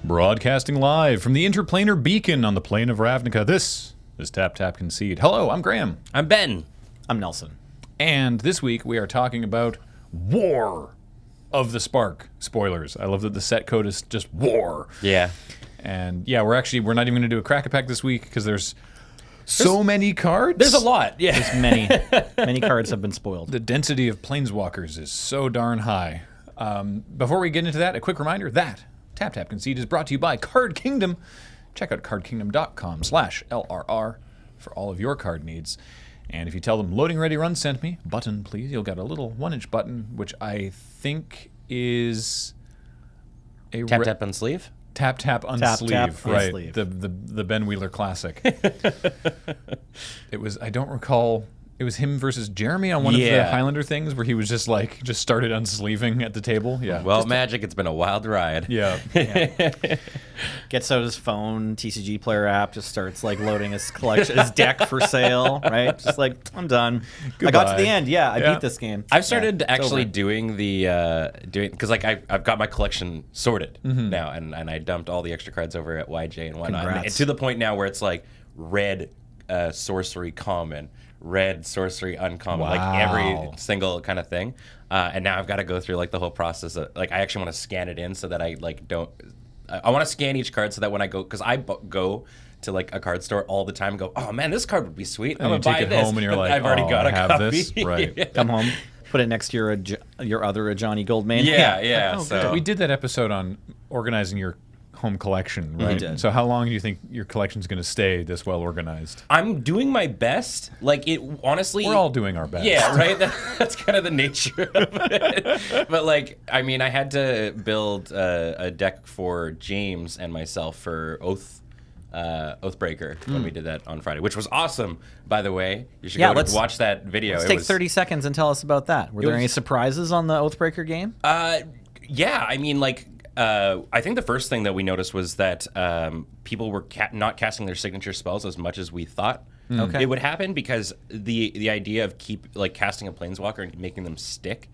Broadcasting live from the interplanar beacon on the plane of Ravnica, this is Tap Tap Concede. Hello, I'm Graham. I'm Ben. I'm Nelson. And this week we are talking about War of the Spark. Spoilers. I love that the set code is just War. Yeah. And yeah, we're not even going to do a Crack-a-Pack this week because there's so many cards. There's a lot. Yeah. Many cards have been spoiled. The density of Planeswalkers is so darn high. Before we get into that, a quick reminder that Tap Tap Concede is brought to you by Card Kingdom. Check out cardkingdom.com/LRR for all of your card needs. And if you tell them LoadingReadyRun sent me, button please, you'll get a little 1-inch button, which I think is a Tap tap on sleeve. Tap tap unsleeve, Tap, right? unsleeve. The Ben Wheeler classic. It was, I don't recall. It was him versus Jeremy on one of the Highlander things where he was just started unsleeving at the table. Yeah. Well, Magic, it's been a wild ride. Yeah. Gets out his phone, TCG player app, just starts loading his collection, his deck for sale, right? Just I'm done. Goodbye. I got to the end. Yeah, I beat this game. I've started actually doing because I've got my collection sorted now, and I dumped all the extra cards over at YJ and whatnot. And to the point now where it's red sorcery common, red sorcery uncommon, every single kind of thing. And now I've got to go through the whole process of I actually want to scan it in so that I don't. I want to scan each card so that when I go, because I go to a card store all the time and go, oh man, this card would be sweet. I'm And gonna you take buy it this. home and you're I've already got a have copy. this. Right. Come home, put it next to your other Johnny Goldman. Yeah. So We did that episode on organizing your home collection, right? We did. So how long do you think your collection's going to stay this well organized? I'm doing my best. Honestly, We're all doing our best. Yeah, right. That's kind of the nature of it. But I had to build a deck for James and myself for Oathbreaker when we did that on Friday, which was awesome, by the way. You should go watch that video. Let's take 30 seconds and tell us about that. Were there any surprises on the Oathbreaker game? Yeah, I mean, I think the first thing that we noticed was that people were not casting their signature spells as much as we thought it would happen, because the idea of casting a Planeswalker and making them stick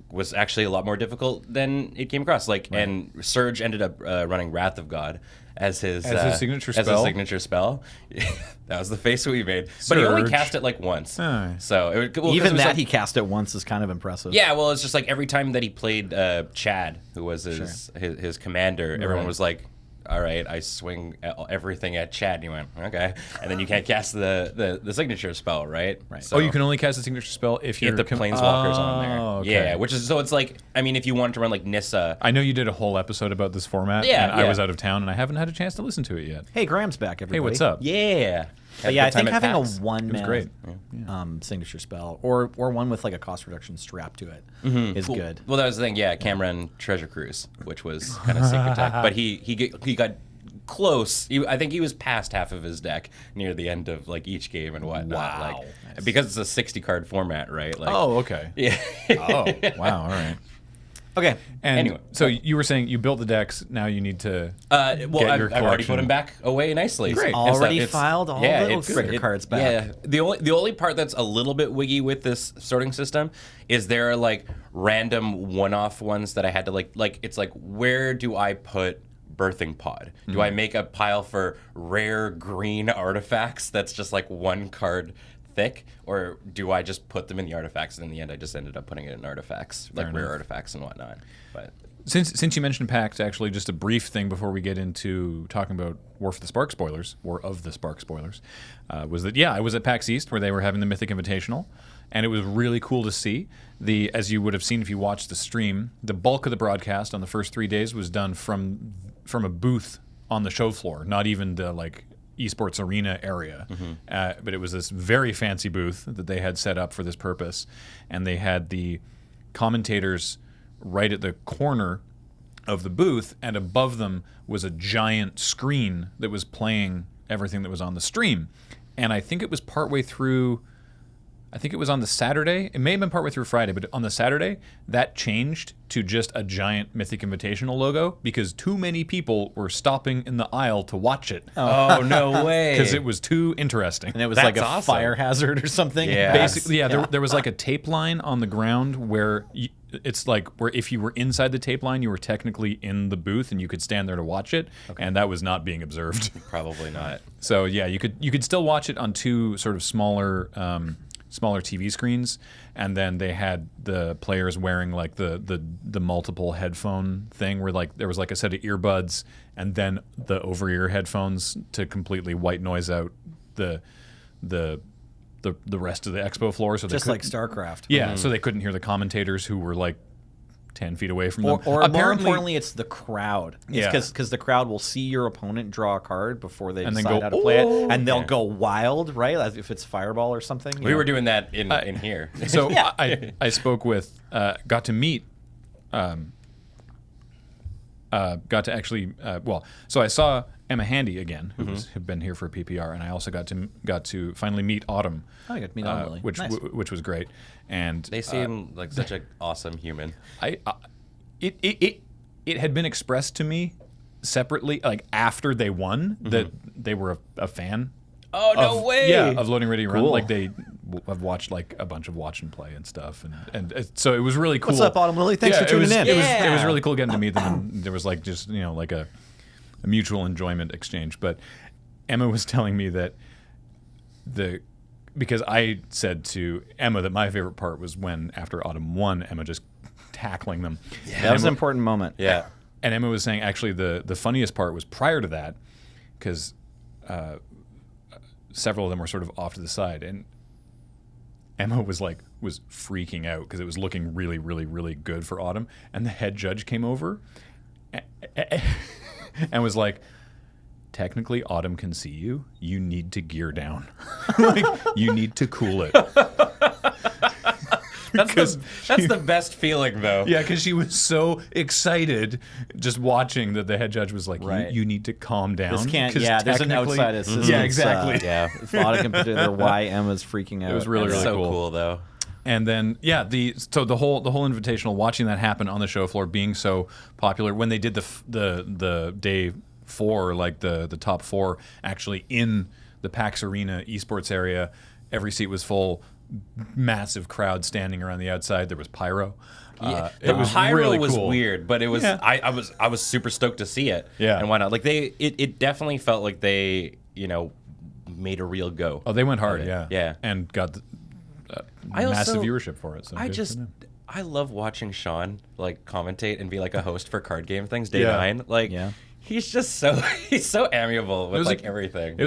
was actually a lot more difficult than it came across. And Surge ended up running Wrath of God as his signature spell. As a signature spell. That was the face we made. But he only cast it once. So even that he cast it once is kind of impressive. Yeah, well, it's just every time that he played Chad, who was his commander, everyone was like, all right, I swing everything at Chad. And he went, okay. And then you can't cast the signature spell, right? So, you can only cast the signature spell if the Planeswalker's on there. Okay. Yeah, which is, so it's if you wanted to run Nissa. I know you did a whole episode about this format. Yeah, I was out of town and I haven't had a chance to listen to it yet. Hey, Graham's back, everybody. Hey, what's up? Yeah. But yeah, I think having PAX. a one-man great. signature spell, or one with a cost reduction strap to it, is good. Well, that was the thing. Yeah, Cameron Treasure Cruise, which was kind of secret tech, but he got close. I think he was past half of his deck near the end of each game and whatnot. Wow. Because it's a 60 card format, right? Oh, okay. Yeah. Oh, wow. All right. Okay. And Anyway. so you were saying you built the decks. Now you need to I've your already put collection. them back away nicely. Great. Already filed all the Oathbreaker cards back. Yeah. The only part that's a little bit wiggy with this sorting system is there are random one-off ones that I had to it's where do I put Birthing Pod? Do I make a pile for rare green artifacts that's just one card thick, or do I just put them in the artifacts? And in the end, I just ended up putting it in artifacts, rare artifacts and whatnot. But since you mentioned PAX, actually, just a brief thing before we get into talking about War of the Spark spoilers, was that I was at PAX East where they were having the Mythic Invitational, and it was really cool to see. As you would have seen if you watched the stream, the bulk of the broadcast on the first 3 days was done from a booth on the show floor, not even the esports arena area, but it was this very fancy booth that they had set up for this purpose, and they had the commentators right at the corner of the booth, and above them was a giant screen that was playing everything that was on the stream. And I think it was partway through I think it was on the Saturday. It may have been partway through Friday, but on the Saturday, that changed to just a giant Mythic Invitational logo because too many people were stopping in the aisle to watch it. Oh, no way. Because it was too interesting. And it was That's like a awesome. fire hazard or something. Yeah. Basically, there was like a tape line on the ground where it's like where if you were inside the tape line, you were technically in the booth and you could stand there to watch it, and that was not being observed. Probably not. So yeah, you could still watch it on two sort of smaller TV screens, and then they had the players wearing like the multiple headphone thing where like there was like a set of earbuds and then the over-ear headphones to completely white noise out the rest of the expo floor. So Just like StarCraft. yeah, so they couldn't hear the commentators who were like 10 feet away from them. Or more importantly, it's the crowd. Yeah. Because the crowd will see your opponent draw a card before they And then decide go, how to play "Oh!" it, and they'll go wild, right? As if it's Fireball or something. We were doing that in here. So I spoke with, got to meet, got to actually, so I saw Emma Handy again, who had been here for PPR, and I also got to finally meet Autumn. Oh, you got to meet Autumn, which nice. which was great, and They seem like such an awesome human. it had been expressed to me separately, like after they won, that they were a fan. Oh, no way. Yeah, of Loading Ready Run. Cool. Like they have watched like a bunch of watch and play and stuff, and so it was really cool. What's up, Autumn Lily? Thanks for tuning in. It was really cool getting to meet them. And there was like just like a mutual enjoyment exchange. But Emma was telling me that because I said to Emma that my favorite part was when after Autumn won, Emma just tackling them. Yeah, that was an important moment. Yeah. And Emma was saying actually the funniest part was prior to that, because several of them were sort of off to the side, and Emma was freaking out because it was looking really, really, really good for Autumn, and the head judge came over and was like, technically Autumn can see you. You need to gear down. Like, you need to cool it. That's the best feeling, though. Yeah, because she was so excited just watching that the head judge was like, Right. you need to calm down. This can't. 'cause Yeah, there's an technically- outside assistance. Yeah, exactly. Yeah. If Autumn can put together why Emma's freaking out. It was really, That's really so cool. cool, though. And then the whole invitational, watching that happen on the show floor, being so popular when they did the day 4, like the top 4 actually in the PAX Arena esports area, every seat was full, massive crowd standing around the outside. There was pyro. The pyro really was cool. weird, but it was Yeah. I was super stoked to see it. Yeah. And why not? Like it definitely felt like they made a real go. Oh, they went hard, Okay. yeah, Yeah. and got I also- massive viewership for it. So I good just for them. I love watching Sean like commentate and be like a host for card game things. Day Yeah. 9, like Yeah. he's just so amiable with like everything. It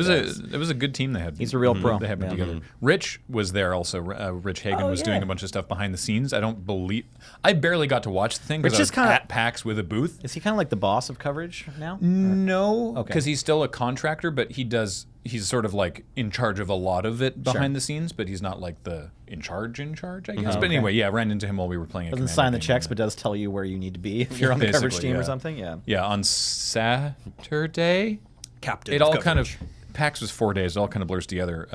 was a good team they had. He's a real pro. They had put Yeah. together. Rich was there also. Rich Hagen was doing a bunch of stuff behind the scenes. I barely got to watch the thing because I was Rich is kinda- at PAX with a booth. Is he kind of like the boss of coverage now? No, Okay. because he's still a contractor, but he's sort of like in charge of a lot of it behind the scenes, but he's not like the in charge, I guess. But anyway, yeah, ran into him while we were playing. Doesn't a sign the Commander checks, game. but does tell you where you need to be if you're on the coverage Basically, team or yeah. something. Yeah. Yeah, on Saturday, Captain. it all kind of PAX was 4 days. It all kind of blurs together.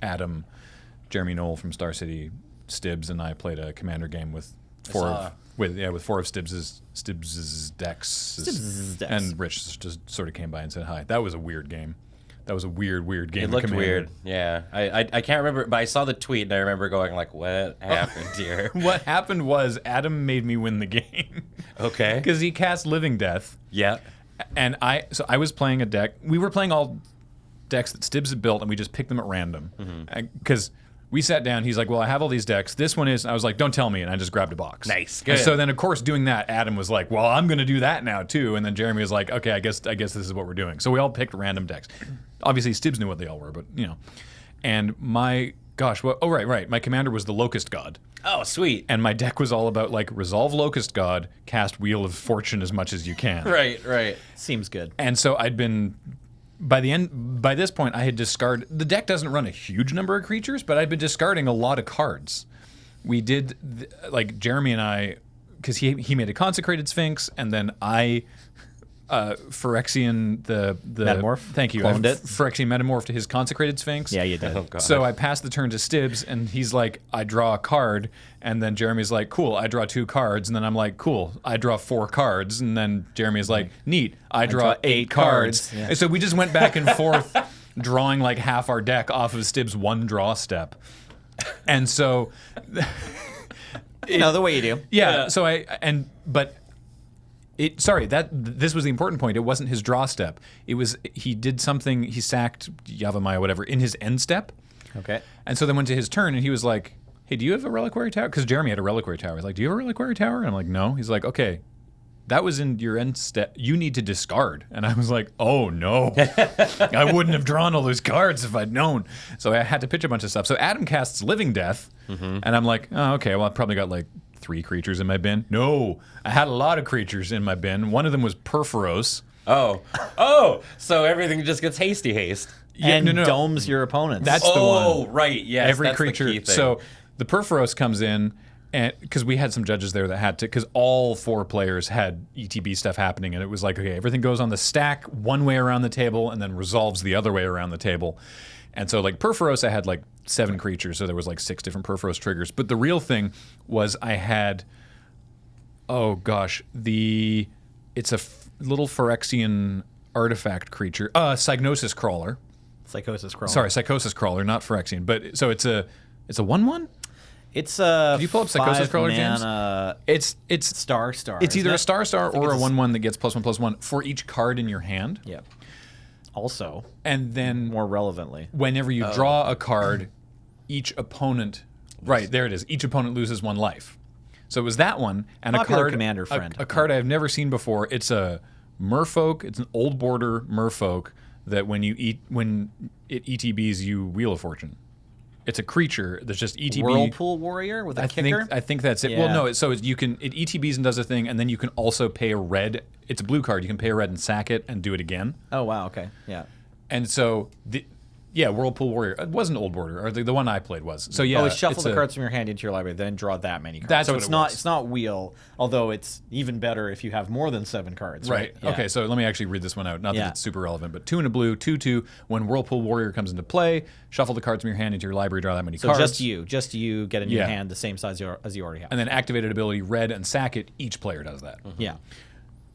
Adam, Jeremy Knoll from Star City, Stibbs, and I played a Commander game with four of Stibbs's decks. And Rich just sort of came by and said hi. That was a weird game. That was a weird game. It of looked Commander. weird. Yeah. I can't remember, but I saw the tweet and I remember going like, what happened here? What happened was Adam made me win the game Okay. because he cast Living Death. Yeah. And I was playing a deck. We were playing all decks that Stibbs had built, and we just picked them at random. Because we sat down. He's like, "Well, I have all these decks. This one is." I was like, "Don't tell me," and I just grabbed a box. Nice, And good. so then, of course, doing that, Adam was like, "Well, I'm going to do that now too." And then Jeremy was like, "Okay, I guess this is what we're doing." So we all picked random decks. Obviously, Stibbs knew what they all were, but And my gosh, right. My commander was the Locust God. Oh, sweet. And my deck was all about like resolve Locust God, cast Wheel of Fortune as much as you can. Right. Seems good. And so I'd been by this point I had discarded the deck doesn't run a huge number of creatures, but I'd been discarding a lot of cards. We did like Jeremy and I, because he made a Consecrated Sphinx, and then I Phyrexian the Metamorph? Thank you. Cloned it? Phyrexian metamorphed his consecrated sphinx. Yeah, you did. Oh, God. So I passed the turn to Stibbs, and he's like, I draw a card. And then Jeremy's like, cool, I draw 2 cards. And then I'm like, cool, I draw 4 cards. And then Jeremy's like, neat, I draw 8 cards. Yeah. And so we just went back and forth drawing like half our deck off of Stibbs' 1 draw step. And so... the way you do. Yeah. So this was the important point. It wasn't his draw step. It was he did something. He sacked Yavimaya, whatever, in his end step. Okay. And so then went to his turn, and he was like, "Hey, do you have a reliquary tower?" Because Jeremy had a reliquary tower. He's like, "Do you have a reliquary tower?" And I'm like, "No." He's like, "Okay, that was in your end step. You need to discard." And I was like, "Oh no, I wouldn't have drawn all those cards if I'd known." So I had to pitch a bunch of stuff. So Adam casts Living Death, and I'm like, "Oh, okay. Well, I probably got like 3 creatures in my bin." No, I had a lot of creatures in my bin. One of them was Perforos. Oh, so everything just gets hasty haste. Yeah, and no. domes your opponents. That's the one. Oh, right. Yes. Every that's creature. The key thing. So the Perforos comes in, and because we had some judges there that had to, because all 4 players had ETB stuff happening, and it was like, okay, everything goes on the stack one way around the table, and then resolves the other way around the table. And so, like Perforos, I had like 7 creatures, so there was like 6 different Perforos triggers. But the real thing was I had, oh gosh, it's a little Phyrexian artifact creature, Psygnosis Crawler. Psychosis Crawler. Sorry, Psychosis Crawler, not Phyrexian. But so it's a 1/1. It's a. Did you pull up Psychosis Crawler, James? It's star. It's either a star or a it's 1/1 that gets +1/+1 for each card in your hand. Yeah. Also, And then more relevantly, whenever you draw a card, each opponent, right there it is. Each opponent loses 1 life. So it was that one, and Popular a card, commander friend. a card I've never seen before. It's a Merfolk. It's an old border Merfolk that when it ETBs, you Wheel of Fortune. It's a creature that's just ETB. Whirlpool Warrior with a kicker. I think that's it. Yeah. Well, no. It ETBs and does a thing, and then you can also pay a red. It's a blue card. You can pay a red and sack it and do it again. Oh wow. Okay. Yeah. And so Whirlpool Warrior. It wasn't Old Border, or the one I played was. So yeah, Always shuffle the cards from your hand into your library, then draw that many cards. That's so what it's it not was. it's not wheel, although it's even better if you have more than 7 cards. Right. Yeah. Okay. So let me actually read this one out. Not Yeah. that it's super relevant, but 2 and a blue, 2/2. When Whirlpool Warrior comes into play, shuffle the cards from your hand into your library, draw that many So cards. just you get in your Yeah. hand the same size as you already have. And then activated ability, red and sack it. Each player does that. Yeah.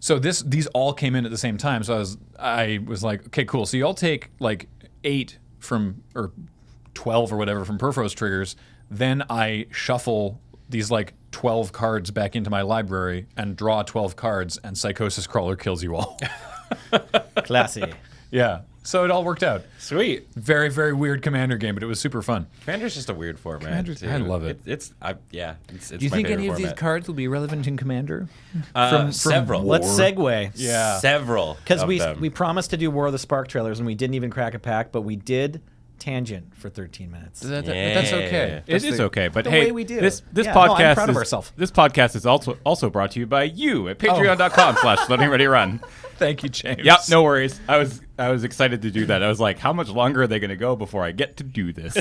So these all came in at the same time. So I was like, okay, cool. So you all take like 8 or 12 or whatever from Perforos triggers. Then I shuffle these like 12 cards back into my library and draw 12 cards, and Psychosis Crawler kills you all. Classy. Yeah. So it all worked out. Sweet. Very, very weird Commander game, but it was super fun. Commander's just a weird format. Commander's- too. I love it. It's my Do you think favorite any of these format. cards will be relevant in Commander? Several. Let's segue. Yeah. Several. Because of them. we promised to do War of the Spark trailers, and we didn't even crack a pack, but we did tangent for 13 minutes. That's okay. It is okay, but the hey, way we do. this Yeah, no, podcast I'm proud of is ourselves. this podcast is also brought to you by you at patreon.com/LoadingReadyRun. Thank you, James. Yep, no worries. I was excited to do that. I was like, how much longer are they going to go before I get to do this?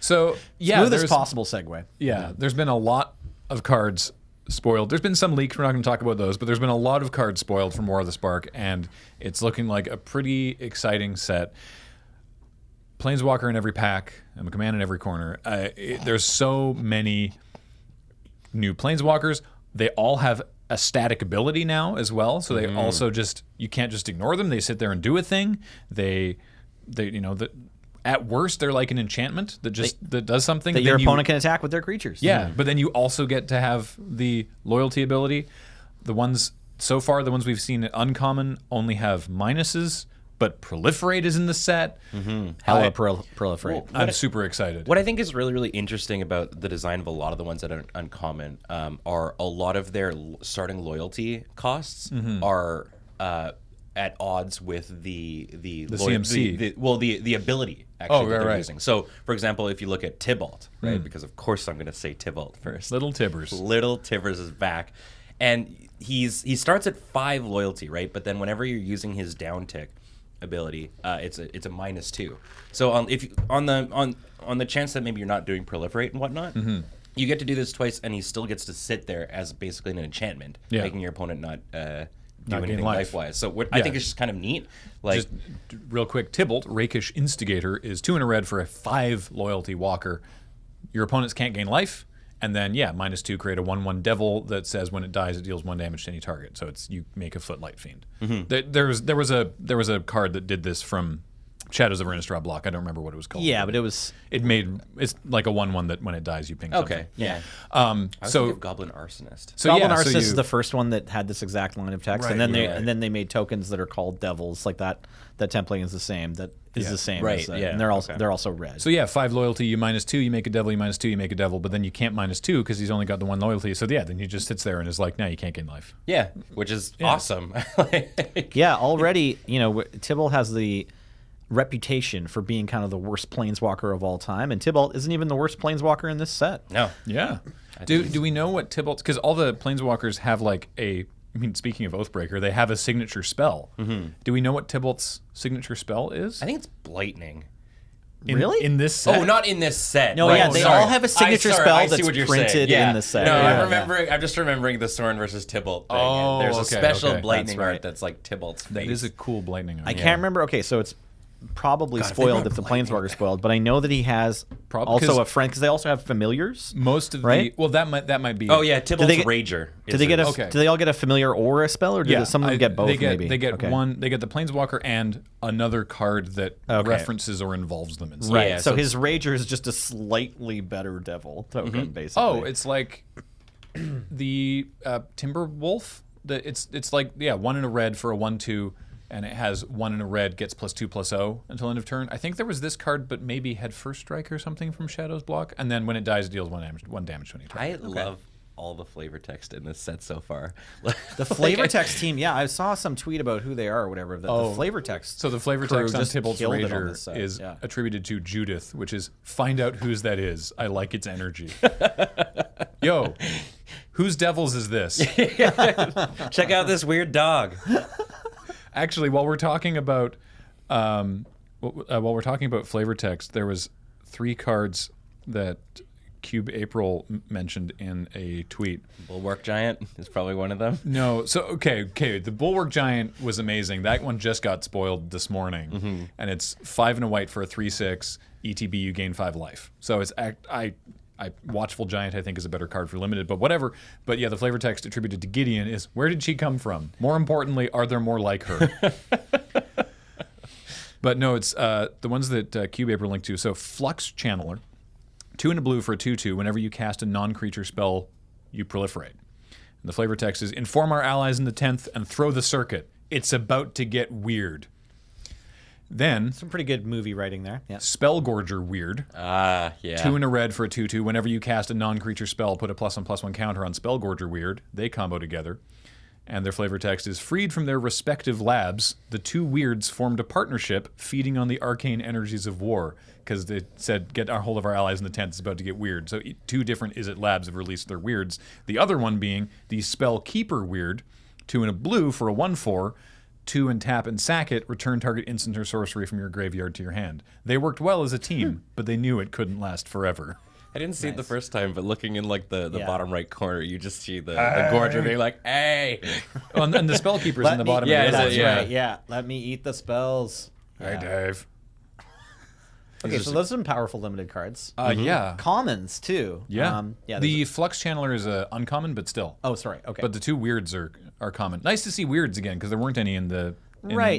So yeah, Smooth as there's possible segue. Yeah, there's been a lot of cards spoiled. There's been some leaks. We're not going to talk about those, but there's been a lot of cards spoiled from War of the Spark, and it's looking like a pretty exciting set. Planeswalker in every pack, and a command in every corner. There's so many new Planeswalkers. They all have a static ability now as well, so they also you can't just ignore them. They sit there and do a thing. At worst, they're like an enchantment that does something. That Then your you- opponent can attack with their creatures. Yeah, but then you also get to have the loyalty ability. The ones we've seen at Uncommon only have minuses, but Proliferate is in the set. Hella proliferate. I'm super excited. What I think is really, really interesting about the design of a lot of the ones that are uncommon are a lot of their starting loyalty costs are at odds with the CMC. the ability actually that they're right. using. So, for example, if you look at Tybalt, right? Because of course I'm going to say Tybalt first. Little Tibbers. Little Tibbers is back, and he starts at 5 loyalty, right? But then whenever you're using his down tick ability, it's a -2. So on the chance that maybe you're not doing Proliferate and whatnot, you get to do this twice, and he still gets to sit there as basically an enchantment, Yeah. making your opponent not do anything life-wise. So I think it's just kind of neat. Like, just real quick, Tybalt, Rakish Instigator, is 2 and a red for a 5 loyalty walker. Your opponents can't gain life. And then, -2, create a 1/1 devil that says when it dies, it deals 1 damage to any target. So it's you make a Footlight Fiend. There was a card that did this from Shadows of Innistrad block. I don't remember what it was called. Yeah, but it's like a 1/1 that when it dies, you ping something. okay, yeah. Um, I was so thinking of Goblin Arsonist. so Goblin yeah, Arsonist so is you, the first one that had this exact line of text, and then they made tokens that are called devils, like that. That template is the same. That is the same. Right, As, yeah, and they're also red. So yeah, 5 loyalty, you -2, you make a devil, you -2, you make a devil, but then you can't -2 because he's only got the 1 loyalty. So yeah, then he just sits there and is like, no, you can't gain life. Yeah, which is awesome. Yeah, already, Tybalt has the reputation for being kind of the worst planeswalker of all time, and Tybalt isn't even the worst planeswalker in this set. No. Yeah. Do we know what Tybalt's... Because all the planeswalkers have like a... I mean, speaking of Oathbreaker, they have a signature spell. Do we know what Tybalt's signature spell is? I think it's Blightning. Really? In this set? Oh, not in this set. No, Right. yeah, they Sorry. all have a signature I spell see that's what you're printed saying. Yeah. in the set. No, Yeah. I'm just remembering the Sorin versus Tybalt thing. Oh, There's a okay, special okay. Blightning That's right. art that's like Tybalt's face. That is a cool Blightning. I can't remember. Okay, so it's probably God, if they spoiled brought if the Blightning planeswalker's spoiled, but I know that he has Because- also a friend, because they also have familiars. Most of Right? the... Well, that might be... Oh yeah, Tybalt's they get- Rager. Do they get a? Okay. Do they all get a familiar or a spell, or do some of them get both? They get, maybe They get Okay. one. They get the Planeswalker and another card that Okay. references or involves them in some Right. Yeah, so so his Rager is just a slightly better devil token, basically. Oh, it's like the Timberwolf. It's like 1 in a red for a 1/2, and it has 1 in a red gets +2/+0 until end of turn. I think there was this card, but maybe had First Strike or something from Shadow's block, and then when it dies, it deals 1 damage to any target. I love all the flavor text in this set so far. the flavor text team. Yeah, I saw some tweet about who they are or whatever. The flavor text. So the flavor crew text on just Tybalt's killed it on Rager this set. is Yeah. attributed to Judith, which is find out whose that is. I like its energy. Yo, whose devils is this? Check out this weird dog. Actually, while we're talking about flavor text, there was 3 cards that Cube April mentioned in a tweet. Bulwark Giant is probably one of them. No, so okay. The Bulwark Giant was amazing. That one just got spoiled this morning, and it's 5 and a white for a 3/6 ETB. You gain 5 life. So it's Watchful Giant I think is a better card for limited, but whatever. But yeah, the flavor text attributed to Gideon is where did she come from? More importantly, are there more like her? But no, it's the ones that Cube April linked to. So Flux Channeler. 2 and a blue for a 2/2. Whenever you cast a non-creature spell, you proliferate. And the flavor text is inform our allies in the 10th and throw the circuit. It's about to get weird. Then Some pretty good movie writing there. Yeah. Spellgorger Weird. Yeah. 2 and a red for a 2/2. Whenever you cast a non-creature spell, put a +1/+1 counter on Spellgorger Weird. They combo together. And their flavor text is freed from their respective labs, the 2 weirds formed a partnership feeding on the arcane energies of war. Because they said, get a hold of our allies in the 10th, it's about to get weird. So 2 different Izzet labs have released their weirds. The other one being the Spellkeeper Weird, 2 and a blue for a 1/4, 2 and tap and sack it, return target instant or sorcery from your graveyard to your hand. They worked well as a team, but they knew it couldn't last forever. I didn't see it the first time, but looking in like the Yeah. bottom right corner, you just see the Gorger being like, "Hey." Oh, and the Spellkeeper's in the bottom yeah, of is the it? That's Yeah. right. Yeah. Let me eat the spells. Hey, Dave. Okay, so those are some powerful limited cards. Yeah. Commons too. Yeah. Yeah. The Flux Channeler is uncommon, but still. Oh, sorry. Okay. But the 2 weirds are common. Nice to see weirds again, because there weren't any in the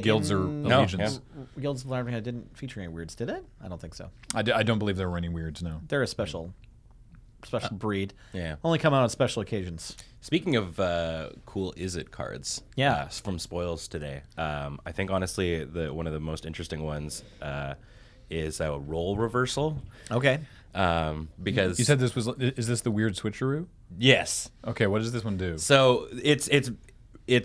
guilds or No, allegiance. Guilds of Larvae didn't feature any weirds, did it? I don't think so. I don't believe there were any weirds, no. They're a special breed. Yeah. Only come out on special occasions. Speaking of cool Izzet cards, Yeah. from spoils today. I think honestly, one of the most interesting ones is a role reversal. Okay. Because You said is this the weird switcheroo? yes. Okay, what does this one do? So it's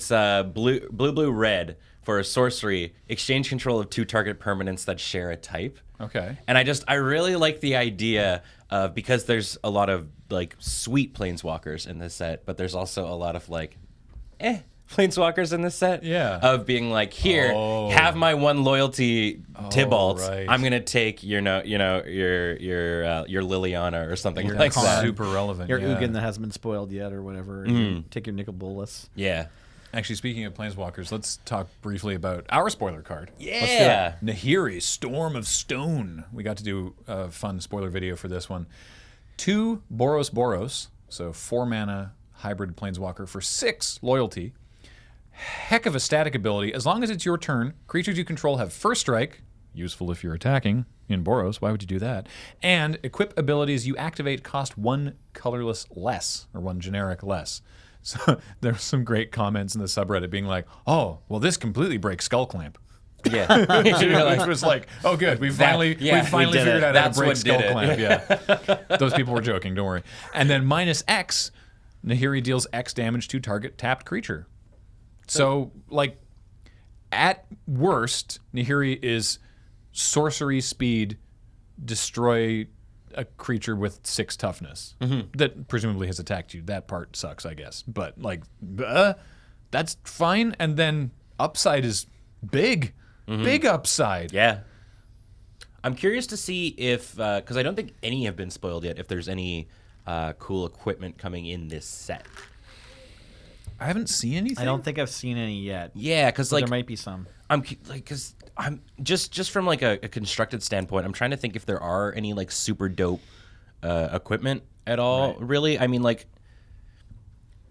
blue red for a sorcery. Exchange control of 2 target permanents that share a type. Okay. And I really like the idea of, because there's a lot of like sweet planeswalkers in this set, but there's also a lot of like planeswalkers in this set. Yeah. Of being like, here, have my 1 loyalty Tybalt. right. I'm gonna take your Liliana or something You're like that. super relevant. Your yeah. Ugin that hasn't been spoiled yet or whatever. and Take your Nicol Bolas. Yeah. Actually, speaking of Planeswalkers, let's talk briefly about our spoiler card. Yeah. Nahiri, Storm of Stone. We got to do a fun spoiler video for this one. 2 Boros, so 4 mana hybrid Planeswalker for 6 loyalty. Heck of a static ability. As long as it's your turn, creatures you control have first strike, useful if you're attacking in Boros. Why would you do that? And equip abilities you activate cost 1 colorless less, or 1 generic less. So there's some great comments in the subreddit being like, oh, well, this completely breaks Skull Clamp. Yeah. It was like, oh, good. We finally figured out how to break Skull Clamp. Yeah. Those people were joking. Don't worry. And then -X, Nahiri deals X damage to target tapped creature. So, like, at worst, Nahiri is sorcery speed, destroy a creature with 6 toughness that presumably has attacked you. That part sucks, I guess. But, like, that's fine. And then upside is big. Big upside. Yeah. I'm curious to see if, because I don't think any have been spoiled yet, if there's any cool equipment coming in this set. I haven't seen anything. I don't think I've seen any yet. Yeah, because like there might be some. I'm like, because I'm just from like a constructed standpoint, I'm trying to think if there are any like super dope equipment at all. Right. Really, I mean, like,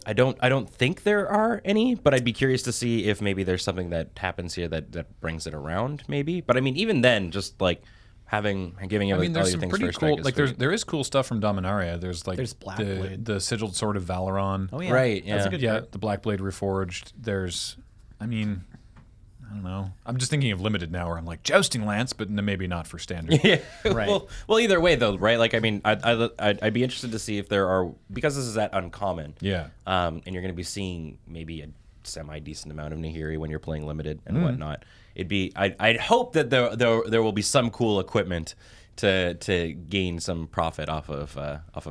I don't think there are any, but I'd be curious to see if maybe there's something that happens here that brings it around, maybe. But I mean, even then, just like giving all there's your some things pretty first cool. strike Like there is cool stuff from Dominaria. There's Blackblade. the sigiled sword of Valoron. Oh yeah, right. Yeah, that's a good card. The Blackblade Reforged. There's, I don't know. I'm just thinking of limited now, where I'm like jousting lance, but maybe not for standard. Yeah. Right. Well, either way though, right? Like, I mean, I'd be interested to see if there are, because this is at uncommon. Yeah. And you're going to be seeing maybe a semi-decent amount of Nahiri when you're playing limited and whatnot. I'd hope that there will be some cool equipment to gain some profit off of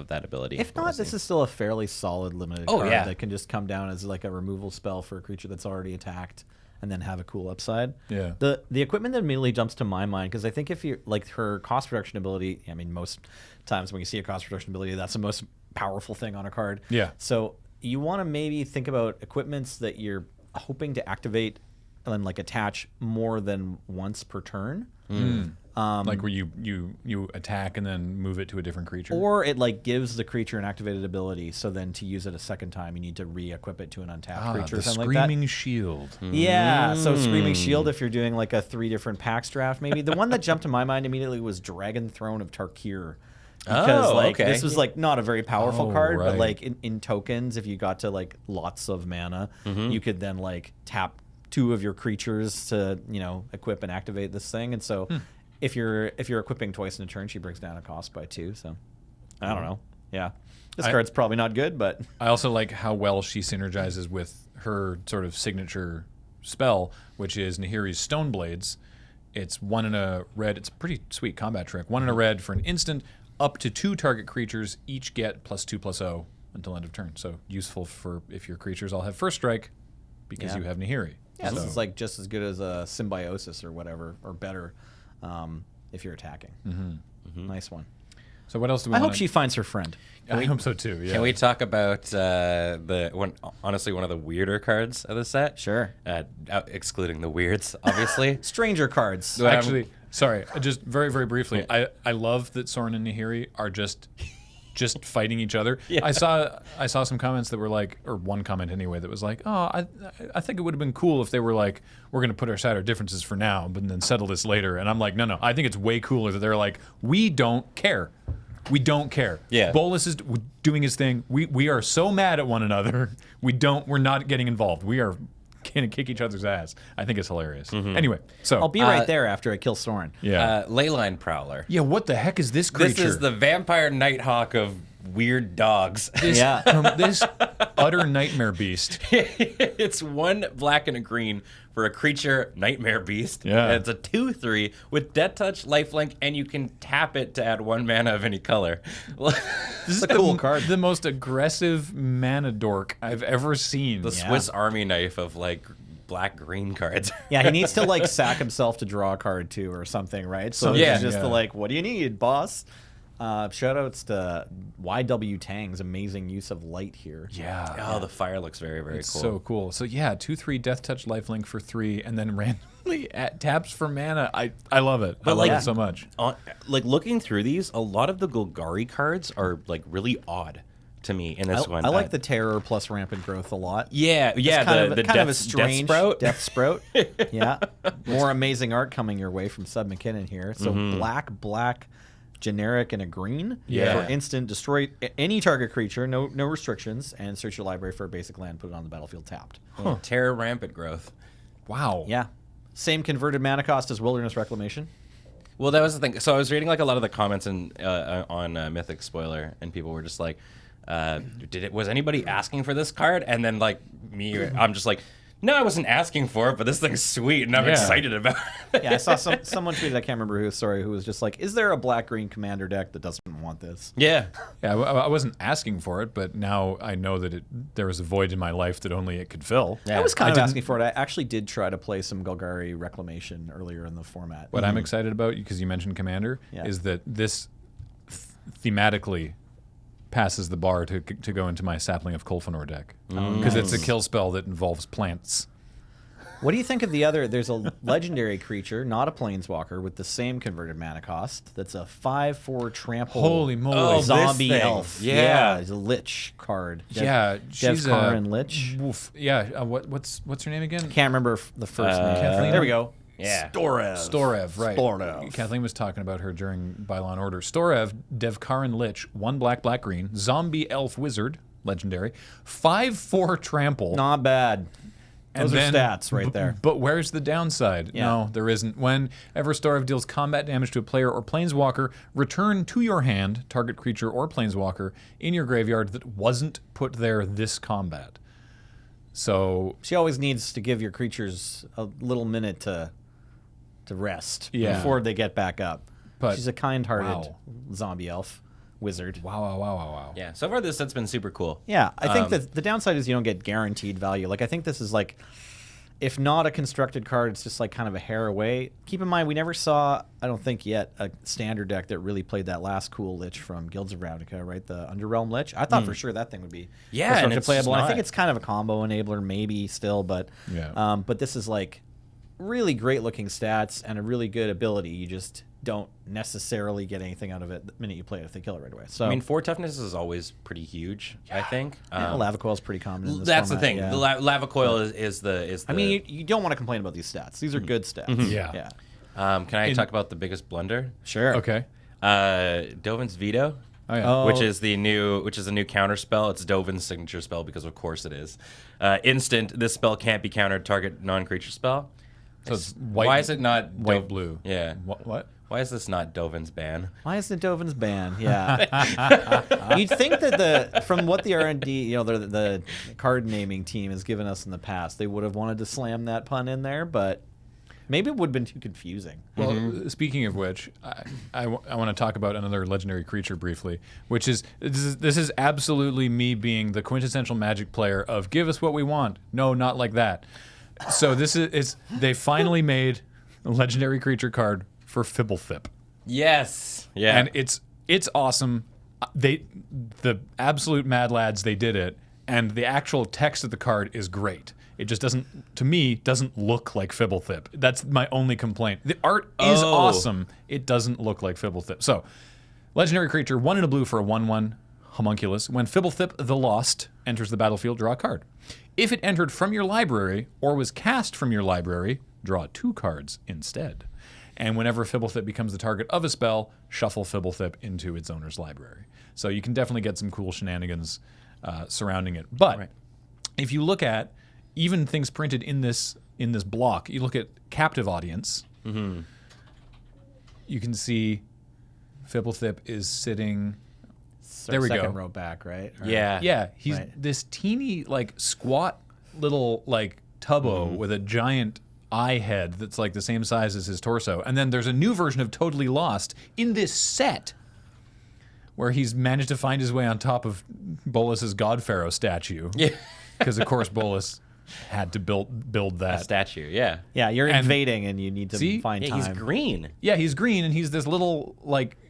that ability. If not, this is still a fairly solid limited card that can just come down as like a removal spell for a creature that's already attacked and then have a cool upside. Yeah. The equipment that immediately jumps to my mind, because I think if you're like her cost reduction ability, I mean, most times when you see a cost reduction ability, that's the most powerful thing on a card. Yeah. So you want to maybe think about equipments that you're hoping to activate and like attach more than once per turn. Like where you attack and then move it to a different creature. Or it like gives the creature an activated ability, so then to use it a second time, you need to re-equip it to an untapped creature the or something like that. Screaming Shield. Yeah, so Screaming Shield if you're doing like a 3 different packs draft maybe. The one that jumped to my mind immediately was Dragon Throne of Tarkir. Because this was like not a very powerful card, but like in tokens, if you got to like lots of mana, you could then like tap 2 of your creatures to, equip and activate this thing. And so if you're equipping twice in a turn, she brings down a cost by 2. So I don't know. Yeah. This card's probably not good, but I also like how well she synergizes with her sort of signature spell, which is Nahiri's Stoneblades. It's 1 in a red. It's a pretty sweet combat trick. 1 in a red for an instant. Up to 2 target creatures each get +2/+0 until end of turn. So useful for if your creatures all have first strike because you have Nahiri. yeah, this is like just as good as a Symbiosis or whatever, or better if you're attacking. Nice one. So what else do we I hope she finds her friend. I hope so too, yeah. Can we talk about honestly one of the weirder cards of the set? Sure. Excluding the weirds, obviously. Stranger cards. Actually, sorry, just very, very briefly. I love that Sorin and Nahiri are just fighting each other. Yeah. I saw some comments that were like, or one comment anyway, that was like, oh, I think it would have been cool if they were like, we're going to put aside our differences for now, but then settle this later. And I'm like, no, I think it's way cooler that they're like, we don't care. We don't care. Yeah. Bolus is doing his thing. We are so mad at one another. We're not getting involved. We are going to kick each other's ass. I think it's hilarious. Anyway, so I'll be right there after I kill Sorin. yeah. Leyline Prowler. Yeah, what the heck is this creature? This is the vampire nighthawk of weird dogs. This utter nightmare beast. It's 1 black and a green for a creature nightmare beast. Yeah. And it's a 2/3 with Death Touch, Lifelink, and you can tap it to add 1 mana of any color. This is a cool card. The most aggressive mana dork I've ever seen. The Swiss Army knife of like black-green cards. Yeah, he needs to like sack himself to draw a card too or something, right? So Yeah, it's just yeah. the like, what do you need, boss? Shout outs to YW Tang's amazing use of light here. Yeah. Oh, the fire looks very, very It's cool. so cool. So yeah, 2/3 Death Touch lifelink for 3, and then randomly taps for mana. I love it. I love it so much. Like looking through these, a lot of the Golgari cards are like really odd to me in this one. I like the Terror plus Rampant Growth a lot. Yeah, It's the kind of a strange Death Sprout. Yeah. More amazing art coming your way from Sub McKinnon here. So black, generic, and a green. Yeah. For instant, destroy any target creature, no restrictions, and search your library for a basic land, put it on the battlefield tapped. Terror Rampant Growth. Wow. Yeah. Same converted mana cost as Wilderness Reclamation. Well, that was the thing. So I was reading like a lot of the comments on Mythic Spoiler, and people were just like, was anybody asking for this card? And then like me, I'm just like, no, I wasn't asking for it, but this thing's sweet, and I'm excited about it. Yeah, I saw someone tweeted, I can't remember who was just like, is there a black-green commander deck that doesn't want this? Yeah. Yeah, I wasn't asking for it, but now I know that there was a void in my life that only it could fill. I was kind of asking for it. I actually did try to play some Golgari Reclamation earlier in the format. What I'm excited about, because you mentioned Commander, is that this thematically passes the bar to go into my Sapling of Kolfanor deck. Because it's a kill spell that involves plants. What do you think of the other? There's a legendary creature, not a planeswalker, with the same converted mana cost. That's a 5/4 trample. Holy moly. Zombie this thing. elf. Yeah. It's a Lich card. She's Devkarin Lich. Woof. Yeah, what's her name again? Can't remember the first name. Kathleen? There we go. Yeah. Storev, right. Storev. Kathleen was talking about her during By Law and Order. Storev, Devkarin Lich, 1 black, green, zombie elf wizard, legendary, 5/4 trample. Not bad. Those And are then- stats right there. But where's the downside? Yeah. No, there isn't. Whenever Storev deals combat damage to a player or planeswalker, return to your hand target creature or planeswalker in your graveyard that wasn't put there this combat. So She always needs to give your creatures a little minute to rest before they get back up. But- she's a kind-hearted wow. zombie elf wizard. wow. Yeah. So far, this set's been super cool. Yeah, I think that the downside is you don't get guaranteed value. Like, I think this is like, if not a constructed card, it's just like kind of a hair away. Keep in mind, we never saw, I don't think yet, a standard deck that really played that last cool Lich from Guilds of Ravnica, right? The Underrealm Lich. I thought for sure that thing would be and it's playable. just I think not. it's kind of a combo enabler, maybe still, but but this is like really great looking stats and a really good ability. You just don't necessarily get anything out of it the minute you play it if they kill it right away. So I mean, 4 toughness is always pretty huge, I think. Lava Coil is pretty common in this That's format, the thing. yeah. The lava coil is the. I mean, you don't want to complain about these stats. These are good stats. Yeah. can I talk about the biggest blunder? Sure. Okay. Dovin's Veto. Oh yeah. Which is a new counter spell. It's Dovin's signature spell because of course it is. Instant. This spell can't be countered. Target non-creature spell. So it's white, Why is it not white blue? Yeah. What? Why is this not Dovin's ban? Why is the Dovin's ban? Yeah. You'd think that from what the R&D, the card naming team has given us in the past, they would have wanted to slam that pun in there, but maybe it would have been too confusing. Well, speaking of which, I want to talk about another legendary creature briefly, which is this is absolutely me being the quintessential Magic player of give us what we want. No, not like that. So this is they finally made a legendary creature card for Fibblethip. Yes. Yeah. And it's awesome. The absolute mad lads, they did it, and the actual text of the card is great. It just doesn't look like Fibblethip. That's my only complaint. The art is awesome. It doesn't look like Fibblethip. So, legendary creature, 1 and a blue for a 1/1 homunculus. When Fibblethip the Lost enters the battlefield, draw a card. If it entered from your library or was cast from your library, draw 2 cards instead. And whenever Fibblethip becomes the target of a spell, shuffle Fibblethip into its owner's library. So you can definitely get some cool shenanigans surrounding it. But if you look at even things printed in this block, you look at Captive Audience, you can see Fibblethip is sitting. There we go. Second row back, right? Or- Yeah. Yeah, he's Right. this teeny, squat little, tubbo with a giant eye head that's the same size as his torso. And then there's a new version of Totally Lost in this set where he's managed to find his way on top of Bolas's God Pharaoh statue. Yeah. Because, of course, Bolas had to build that statue. Yeah. Yeah, you're invading and you need to find Yeah, time. he's green. Yeah, he's green and he's this little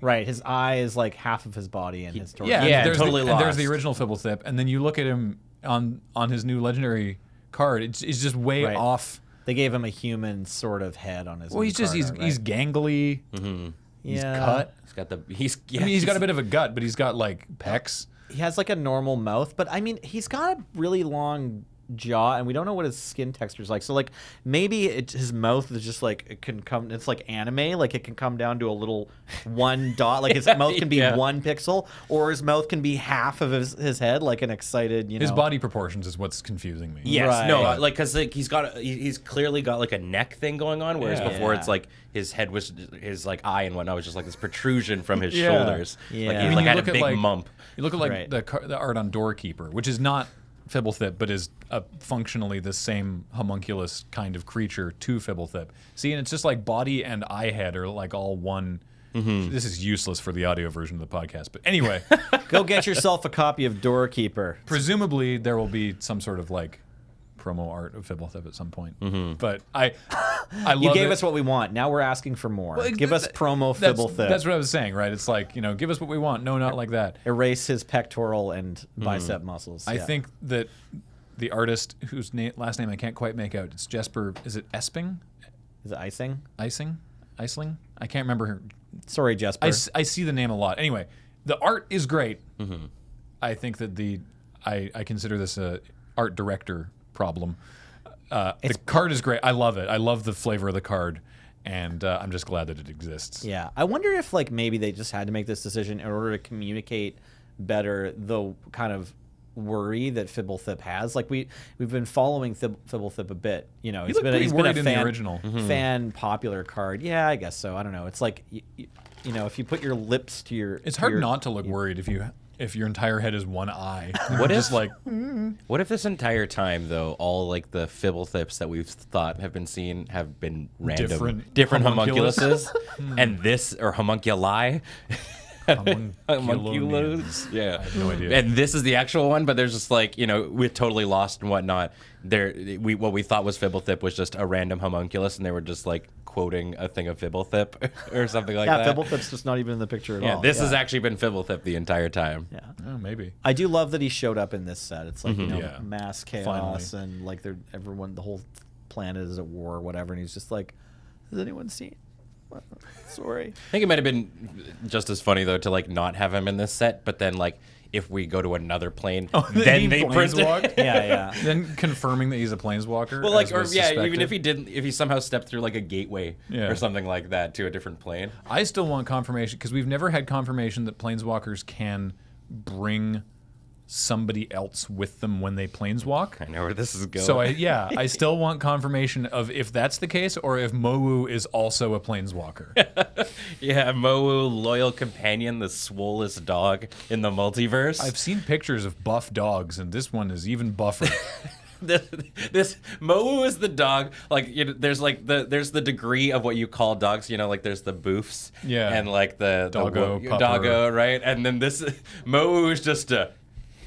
Right, his eye is like half of his body and his torso. Yeah, there's totally and there's the lost. original Fibblethip, and then you look at him on his new legendary card. It's just way off. They gave him a human sort of head on his. Well, he's gangly. Yeah. He's cut. He's got the I mean, he's got a bit of a gut, but he's got like pecs. He has like a normal mouth, but I mean, he's got a really long jaw, and we don't know what his skin texture is like. So like maybe his mouth is just like it can come. It's like anime, like it can come down to a little one dot. Like his mouth can be 1 pixel, or his mouth can be half of his head, like an excited. His body proportions is what's confusing me. Yes, Right. no, like because like he's clearly got like a neck thing going on, whereas before it's like his head was his like eye and whatnot was just like this protrusion from his shoulders. Yeah. Like I he mean, like you had a look at, big like- mump. You look at the art on Doorkeeper, which is not Fibblethip, but is functionally the same homunculus kind of creature to Fibblethip. See, and it's just like body and eye head are like all one. This is useless for the audio version of the podcast, but anyway, Go get yourself a copy of Doorkeeper. presumably there will be some sort of like promo art of Fibblethip at some point. But I love You gave it. us what we want. Now we're asking for more. Well, Give us promo Fibblethip. That's what I was saying, right? It's like, give us what we want. No, not like that. Erase his pectoral and bicep muscles. I think that the artist whose last name I can't quite make out, it's Jesper, is it Esping? Is it icing? Isling? I can't remember her. Sorry, Jesper. I see the name a lot. Anyway, the art is great. I think that I consider this a art director problem. The card is great. I love it. I love the flavor of the card, and I'm just glad that it exists. Yeah, I wonder if like maybe they just had to make this decision in order to communicate better the kind of worry that Fibblethip has. Like we've been following Fibblethip a bit. He's looked been pretty a worried in the fan, original. fan popular card. Yeah, I guess so. I don't know. It's like if you put your lips to your, It's hard not to look worried if your entire head is one eye. What just if- like What if this entire time though, all like the Fibblethips that we've thought have been seen have been random, different homunculus? homunculuses, and this or homunculi. Homunculus. Yeah. I have no idea. And this is the actual one, but there's just like, we're totally lost and whatnot. What we thought was Fibblethip was just a random homunculus, and they were just like quoting a thing of Fibblethip or something like that. Yeah, Fibblethip's just not even in the picture at all. This has actually been Fibblethip the entire time. Yeah. oh, maybe. I do love that he showed up in this set. It's like Yeah. mass chaos and like the whole planet is at war or whatever, and he's just like, has anyone seen? Sorry. I think it might have been just as funny though to like not have him in this set, but then like if we go to another plane, then they print planeswalk. Yeah. Then confirming that he's a planeswalker. Well, like, as or was yeah, suspected. even if he somehow stepped through like a gateway Yeah. or something like that to a different plane. I still want confirmation because we've never had confirmation that planeswalkers can bring somebody else with them when they planeswalk. I know where this is going. So I still want confirmation of if that's the case or if Mowu is also a planeswalker. yeah, Mowu, loyal companion, the swollest dog in the multiverse. I've seen pictures of buff dogs, and this one is even buffer. this Mowu is the dog. Like there's the degree of what you call dogs. Like there's the boofs. Yeah. And like the Doggo, pupper. doggo, right? And then this Mowu is just a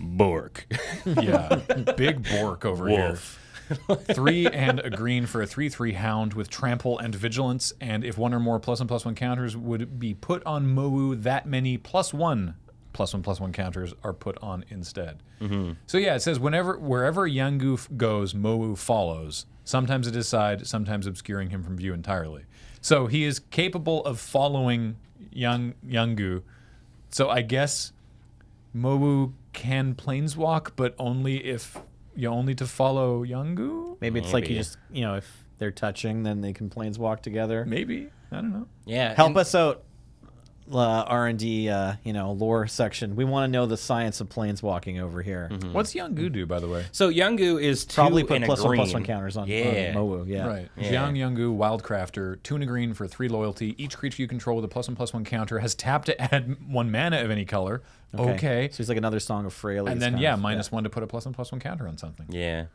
Bork. Yeah, big Bork over Wolf. here. 3 and a green for a 3/3 hound with trample and vigilance, and if one or more +1/+1 counters would be put on Mowu, that many +1/+1 counters are put on instead. So yeah, it says wherever Yangu goes, Mowu follows. Sometimes at his side, sometimes obscuring him from view entirely. So he is capable of following Yangu. So I guess Mowu can planeswalk, but only if only to follow Yangu. Maybe it's like you just if they're touching, then they can planeswalk together. Maybe, I don't know. Yeah. Help us out, R&D, lore section. We want to know the science of planeswalking over here. What's Yangu do, by the way? So Yangu is two Probably put and a +1/+1 green. counters on Yeah. Mowu. Yeah. Right. Yeah. Jiang Yangu, Wildcrafter, 2 and a green for 3 loyalty. Each creature you control with a +1/+1 counter has tapped to add 1 mana of any color. Okay. So he's like another Song of Fraley. And then, -1 to put a +1/+1 counter on something. Yeah.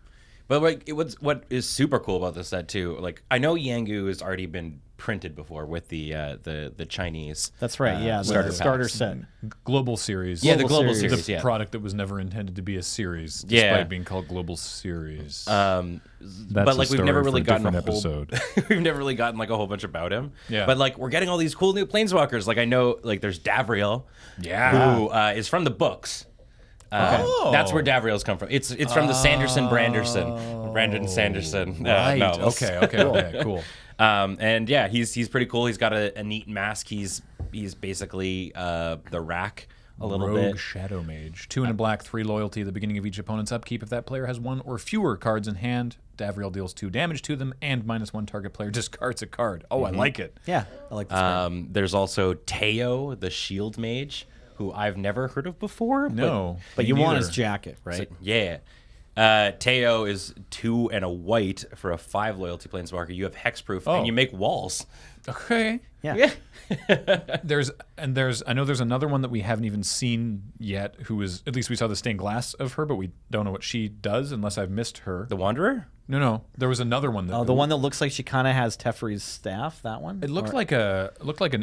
But like, what is super cool about this set too? Like, I know Yangu has already been printed before with the Chinese. That's right. Yeah, starter the starter packs. set. Global series. Yeah, the global series. series. The Yeah. product that was never intended to be a series, despite Yeah. being called Global Series. But like we've never really gotten a whole episode. we've never really gotten like a whole bunch about him. Yeah. But like we're getting all these cool new planeswalkers. Like I know like there's Davriel, Yeah. who is from the books. Oh. That's where Davriel's come from. It's from the Brandon Sanderson Right. novels. Okay. Cool. And yeah, he's pretty cool. He's got a neat mask. He's basically the rack a little Rogue bit. Shadow Mage. 2 and a black, 3 loyalty at the beginning of each opponent's upkeep. If that player has 1 or fewer cards in hand, Davriel deals 2 damage to them, and -1 target player discards a card. Oh, I like it. Yeah, I like this card. There's also Teo, the shield mage, who I've never heard of before. No. But me you want neither. his jacket, right? Yeah. Teo is 2 and a white for a 5 loyalty planeswalker. You have hexproof and you make walls. Okay. Yeah. There's I know there's another one that we haven't even seen yet, who is, at least we saw the stained glass of her, but we don't know what she does unless I've missed her. The Wanderer? No. There was another one that Oh, the one that looks like she kind of has Teferi's staff. That one. it looked like an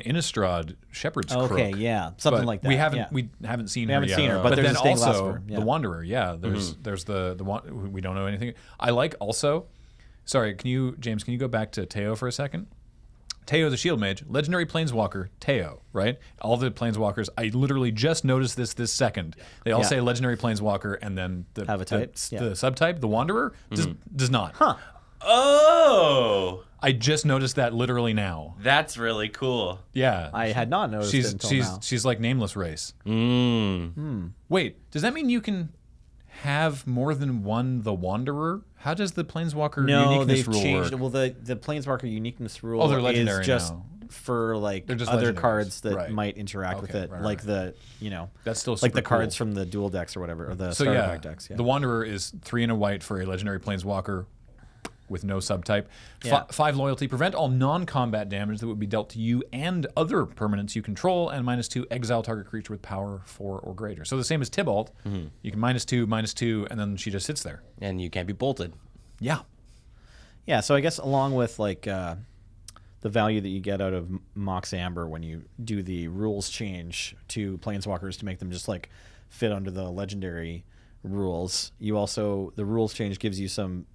Innistrad shepherd's crook. Okay, yeah, something But like that. We haven't yeah. we haven't seen her haven't yet. seen her, but there's then a stained glass also for her, yeah. the Wanderer. Yeah, there's the one we don't know anything. I like also. Sorry, James? Can you go back to Teo for a second? Teo the Shield Mage, legendary planeswalker, Teo, right? All the planeswalkers, I literally just noticed this second. They all Yeah. say legendary planeswalker, and then the Have a type, the yeah. subtype, the Wanderer, does not. Huh. Oh, I just noticed that literally now. that's really cool. Yeah. I had not noticed it until now. She's like nameless race. Mm. Wait, does that mean you can have more than one the Wanderer? How does the Planeswalker No, uniqueness they've rule changed. work? Well, the Planeswalker uniqueness rule Oh, they're legendary is just now. for like They're just other legendaries. cards that Right. might interact with Okay, it, right, like right. the That's still like super the cards cool. from the dual decks or whatever, or the So starter yeah, pack decks. Yeah. the Wanderer is 3 and a white for a legendary Planeswalker with no subtype. Yeah. 5 loyalty, prevent all non-combat damage that would be dealt to you and other permanents you control, and -2 exile target creature with power 4 or greater. So the same as Tybalt. You can -2, and then she just sits there. And you can't be bolted. Yeah. Yeah, so I guess along with like the value that you get out of Mox Amber when you do the rules change to Planeswalkers to make them just like fit under the legendary rules, you also, the rules change gives you some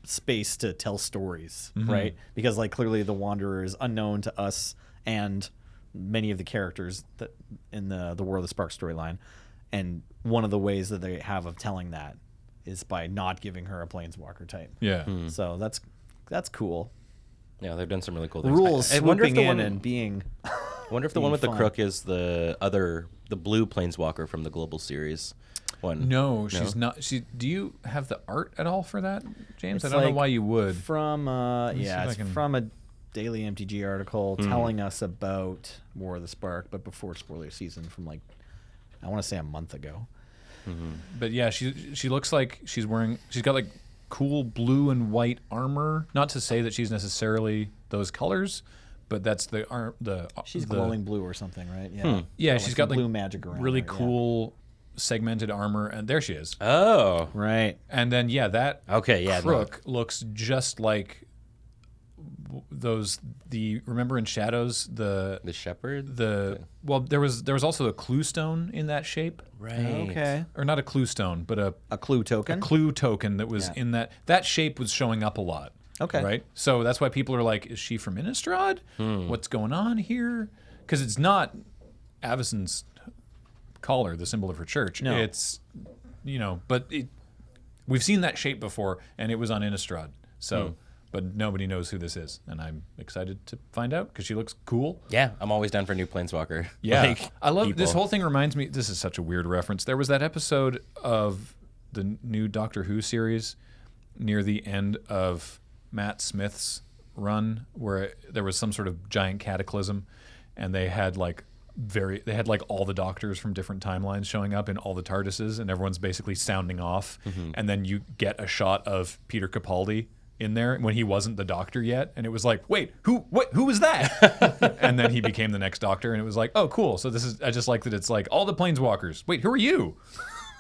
space to tell stories, right? Because like clearly the Wanderer is unknown to us and many of the characters that in the War of the Spark storyline, and one of the ways that they have of telling that is by not giving her a Planeswalker type. Yeah. So that's cool. Yeah, they've done some really cool things. Rules I wonder if swooping the in one, and being. wonder if the being one with the fun. crook is the blue planeswalker from the Global Series one. No, she's not. Do you have the art at all for that, James? It's I don't know like why you would. From see yeah, if I it's can- from a daily MTG article telling us about War of the Spark, but before spoiler season, from like I want to say a month ago. But yeah, she looks like she's got like cool blue and white armor. Not to say that she's necessarily those colors, but that's the She's the, glowing blue or something, right? Yeah. Yeah, Like she's the got like blue magic around really her, yeah. cool segmented armor, and there she is. Oh, Right. And then yeah, that okay, yeah. crook looks just like remember in Shadows The shepherd. well there was also a clue stone in that shape, Right. Okay. or not a clue stone, but A clue token. clue token that was Yeah. in that shape was showing up a lot. Okay. Right? So that's why people are like, is she from Innistrad? What's going on here? Because it's not Avacyn's collar, the symbol of her church. No. It's, but we've seen that shape before, and it was on Innistrad. So, but nobody knows who this is, and I'm excited to find out because she looks cool. Yeah, I'm always down for a new planeswalker. Yeah, Like, I love people. this whole thing. Reminds me, this is such a weird reference. There was that episode of the new Doctor Who series near the end of Matt Smith's run, where there was some sort of giant cataclysm, and they had like all the doctors from different timelines showing up in all the TARDISes, and everyone's basically sounding off, and then you get a shot of Peter Capaldi in there when he wasn't the Doctor yet, and it was like, wait, who was that? And then he became the next Doctor, and it was like, oh, cool. So I just like that it's like all the Planeswalkers. Wait, who are you?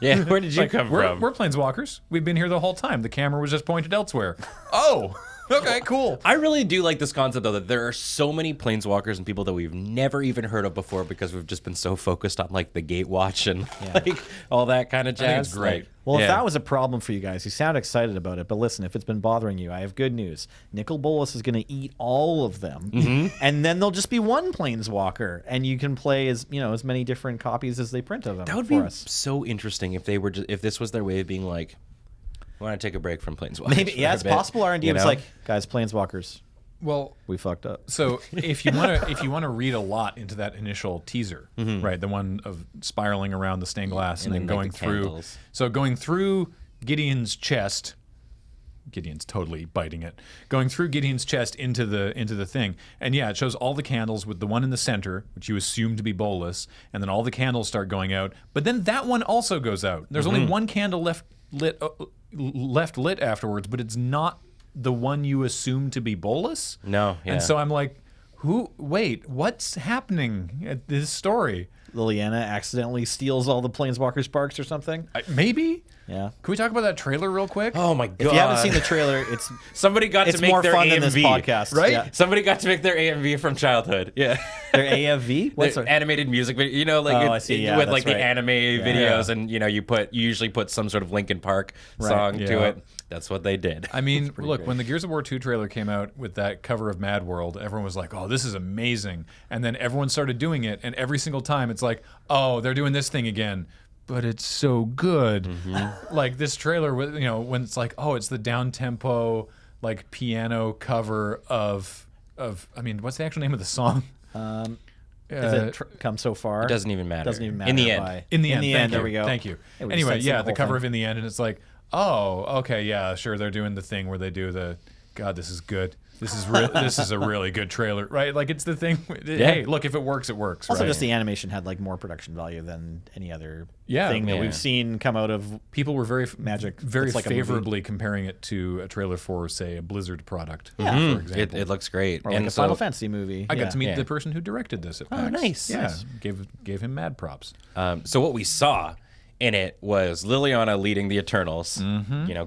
Yeah, where did you come from? We're planeswalkers. We've been here the whole time. The camera was just pointed elsewhere. Oh, okay, cool. I really do like this concept, though, that there are so many planeswalkers and people that we've never even heard of before because we've just been so focused on like the Gatewatch and like all that kind of jazz. I think it's great. Like, Well, if that was a problem for you guys, you sound excited about it. But listen, if it's been bothering you, I have good news. Nicol Bolas is going to eat all of them, and then there'll just be one planeswalker, and you can play as many different copies as they print of them. That would be so interesting if they were if this was their way of being like, I want to take a break from planeswalkers. Maybe it's possible. R&D was like, guys, planeswalkers. Well, we fucked up. So if you want to read a lot into that initial teaser, right, the one of spiraling around the stained glass and then going through. Candles. So going through Gideon's chest. Gideon's totally biting it. Going through Gideon's chest into the thing, and yeah, it shows all the candles with the one in the center, which you assume to be Bolas, and then all the candles start going out. But then that one also goes out. There's only one candle left lit afterwards, but it's not the one you assume to be Bolas. No, yeah. And so I'm like, wait, what's happening at this story? Liliana accidentally steals all the Planeswalker sparks or something? Maybe? Yeah. Can we talk about that trailer real quick? Oh my god! If you haven't seen the trailer, it's somebody got to make more their fun AMV than this podcast, right? Yeah. Somebody got to make their AMV from childhood. Yeah, their AFV. What's their animated music video? I see. Yeah, with like right. the anime videos, and you usually put some sort of Linkin Park song to it. That's what they did. I mean, look, when the Gears of War 2 trailer came out with that cover of Mad World, everyone was like, "Oh, this is amazing," and then everyone started doing it, and every single time it's like, "Oh, they're doing this thing again." But it's so good. Like this trailer, when it's like, oh, it's the down tempo, like piano cover of. I mean, what's the actual name of the song? Is it Come So Far? It doesn't even matter. Doesn't even matter. In the end. In the end. There we go. Thank you. Hey, anyway, yeah, the cover of In the End, and it's like, oh, okay, yeah, sure, they're doing the thing where they do the. God, this is good. This is a really good trailer, right? Like it's the thing. Hey, look, if it works, it works. Also, right? just the animation had like more production value than any other Yeah, thing that yeah. we've seen come out of People were very Magic. very It's like a favorably comparing it to a trailer for, say, a Blizzard product. Yeah. For example. It looks great. or like and a so, Final Fantasy movie. I got to meet Yeah. the person who directed this at PAX. Oh, nice. Yeah, Nice. gave him mad props. So what we saw in it was Liliana leading the Eternals,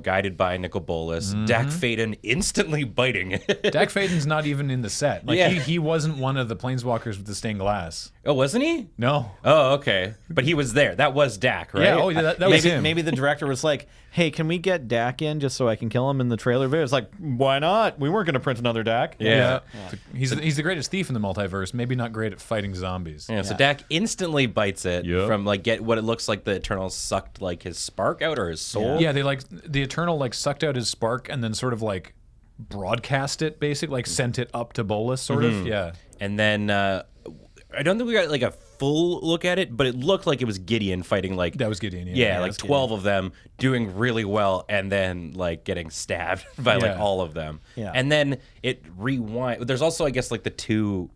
guided by Nicol Bolas, Dak Faden instantly biting it. Dak Faden's not even in the set. Like Yeah. he wasn't one of the planeswalkers with the stained glass. Oh, wasn't he? No. Oh, okay. But he was there. That was Dak, right? Yeah, oh, yeah, that was him. Maybe the director was like, "Hey, can we get Dak in just so I can kill him in the trailer video?" It's like, why not? We weren't going to print another Dak. Yeah. He's the greatest thief in the multiverse. Maybe not great at fighting zombies. Yeah, so Dak instantly bites it from get what it looks like the Eternals sucked like his spark out or his soul. Yeah, they the Eternal sucked out his spark and then sort of broadcast it, basically, sent it up to Bolas, sort of. Yeah. And then I don't think we got a full look at it, but it looked like it was Gideon fighting That was Gideon. yeah, 12 of them doing really well, and then getting stabbed by all of them. Yeah. And then it rewind. There's also I guess the two.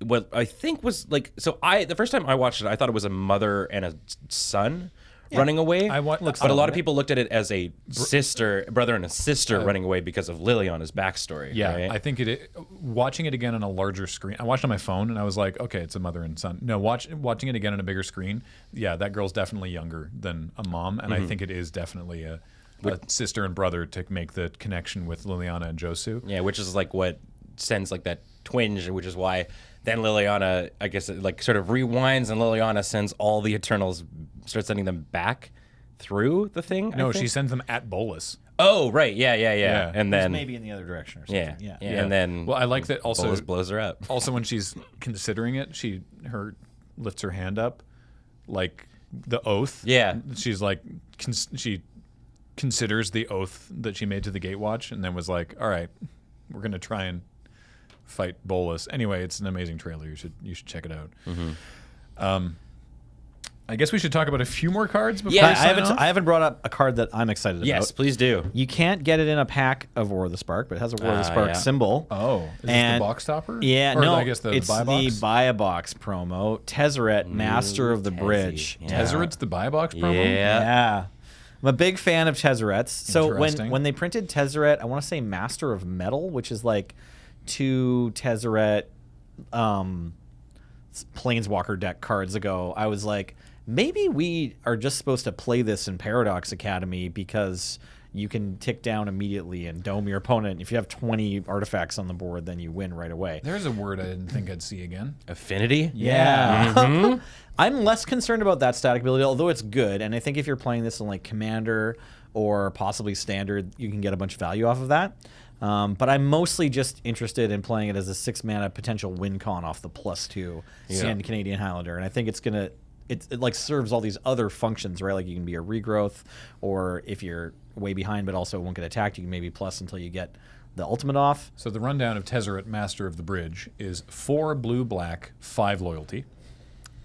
What I think was the first time I watched it, I thought it was a mother and a son running away. But a lot of people looked at it as a brother and a sister running away because of Liliana's backstory. Yeah, right? I think watching it again on a larger screen. I watched on my phone and I was like, okay, it's a mother and son. No, watching it again on a bigger screen. Yeah, that girl's definitely younger than a mom, and I think it is definitely a sister and brother to make the connection with Liliana and Josu. Yeah, which is what sends that twinge, which is why then Liliana, I guess, sort of rewinds, and Liliana sends all the Eternals, starts sending them back through the thing. No, she sends them at Bolas. Oh, right, yeah. And then maybe in the other direction or something. yeah, and then I like that also. Bolas blows her up. Also, when she's considering it, she lifts her hand up, like the oath. Yeah, she's she considers the oath that she made to the Gatewatch, and then was like, "All right, we're gonna try and fight Bolas." Anyway, it's an amazing trailer. You should check it out. I guess we should talk about a few more cards before Yeah, we sign off. I haven't brought up a card that I'm excited about. yes, please do. You can't get it in a pack of War of the Spark, but it has a War of the Spark symbol. Oh, is this And- the box topper? Yeah, Or no, I guess the it's buy box? the Buy a Box promo. Tezzeret, Master of the Tezzy. Bridge. Yeah. Tezzeret's the buy box promo? Yeah. I'm a big fan of Tezzerets. So Interesting. when they printed Tezzeret, I want to say Master of Metal, which is 2 Tezzeret Planeswalker deck cards ago, I was like, maybe we are just supposed to play this in Paradox Academy because you can tick down immediately and dome your opponent. If you have 20 artifacts on the board, then you win right away. There's a word I didn't think I'd see again. Affinity? Yeah. Mm-hmm. I'm less concerned about that static ability, although it's good. And I think if you're playing this in like Commander or possibly Standard, you can get a bunch of value off of that. But I'm mostly just interested in playing it as a 6-mana potential win con off the +2 and Canadian Highlander. And I think it's going to... It like serves all these other functions, right? Like you can be a regrowth, or if you're way behind but also won't get attacked, you can maybe plus until you get the ultimate off. So the rundown of Tezzeret, Master of the Bridge, is 4 blue-black, 5 loyalty.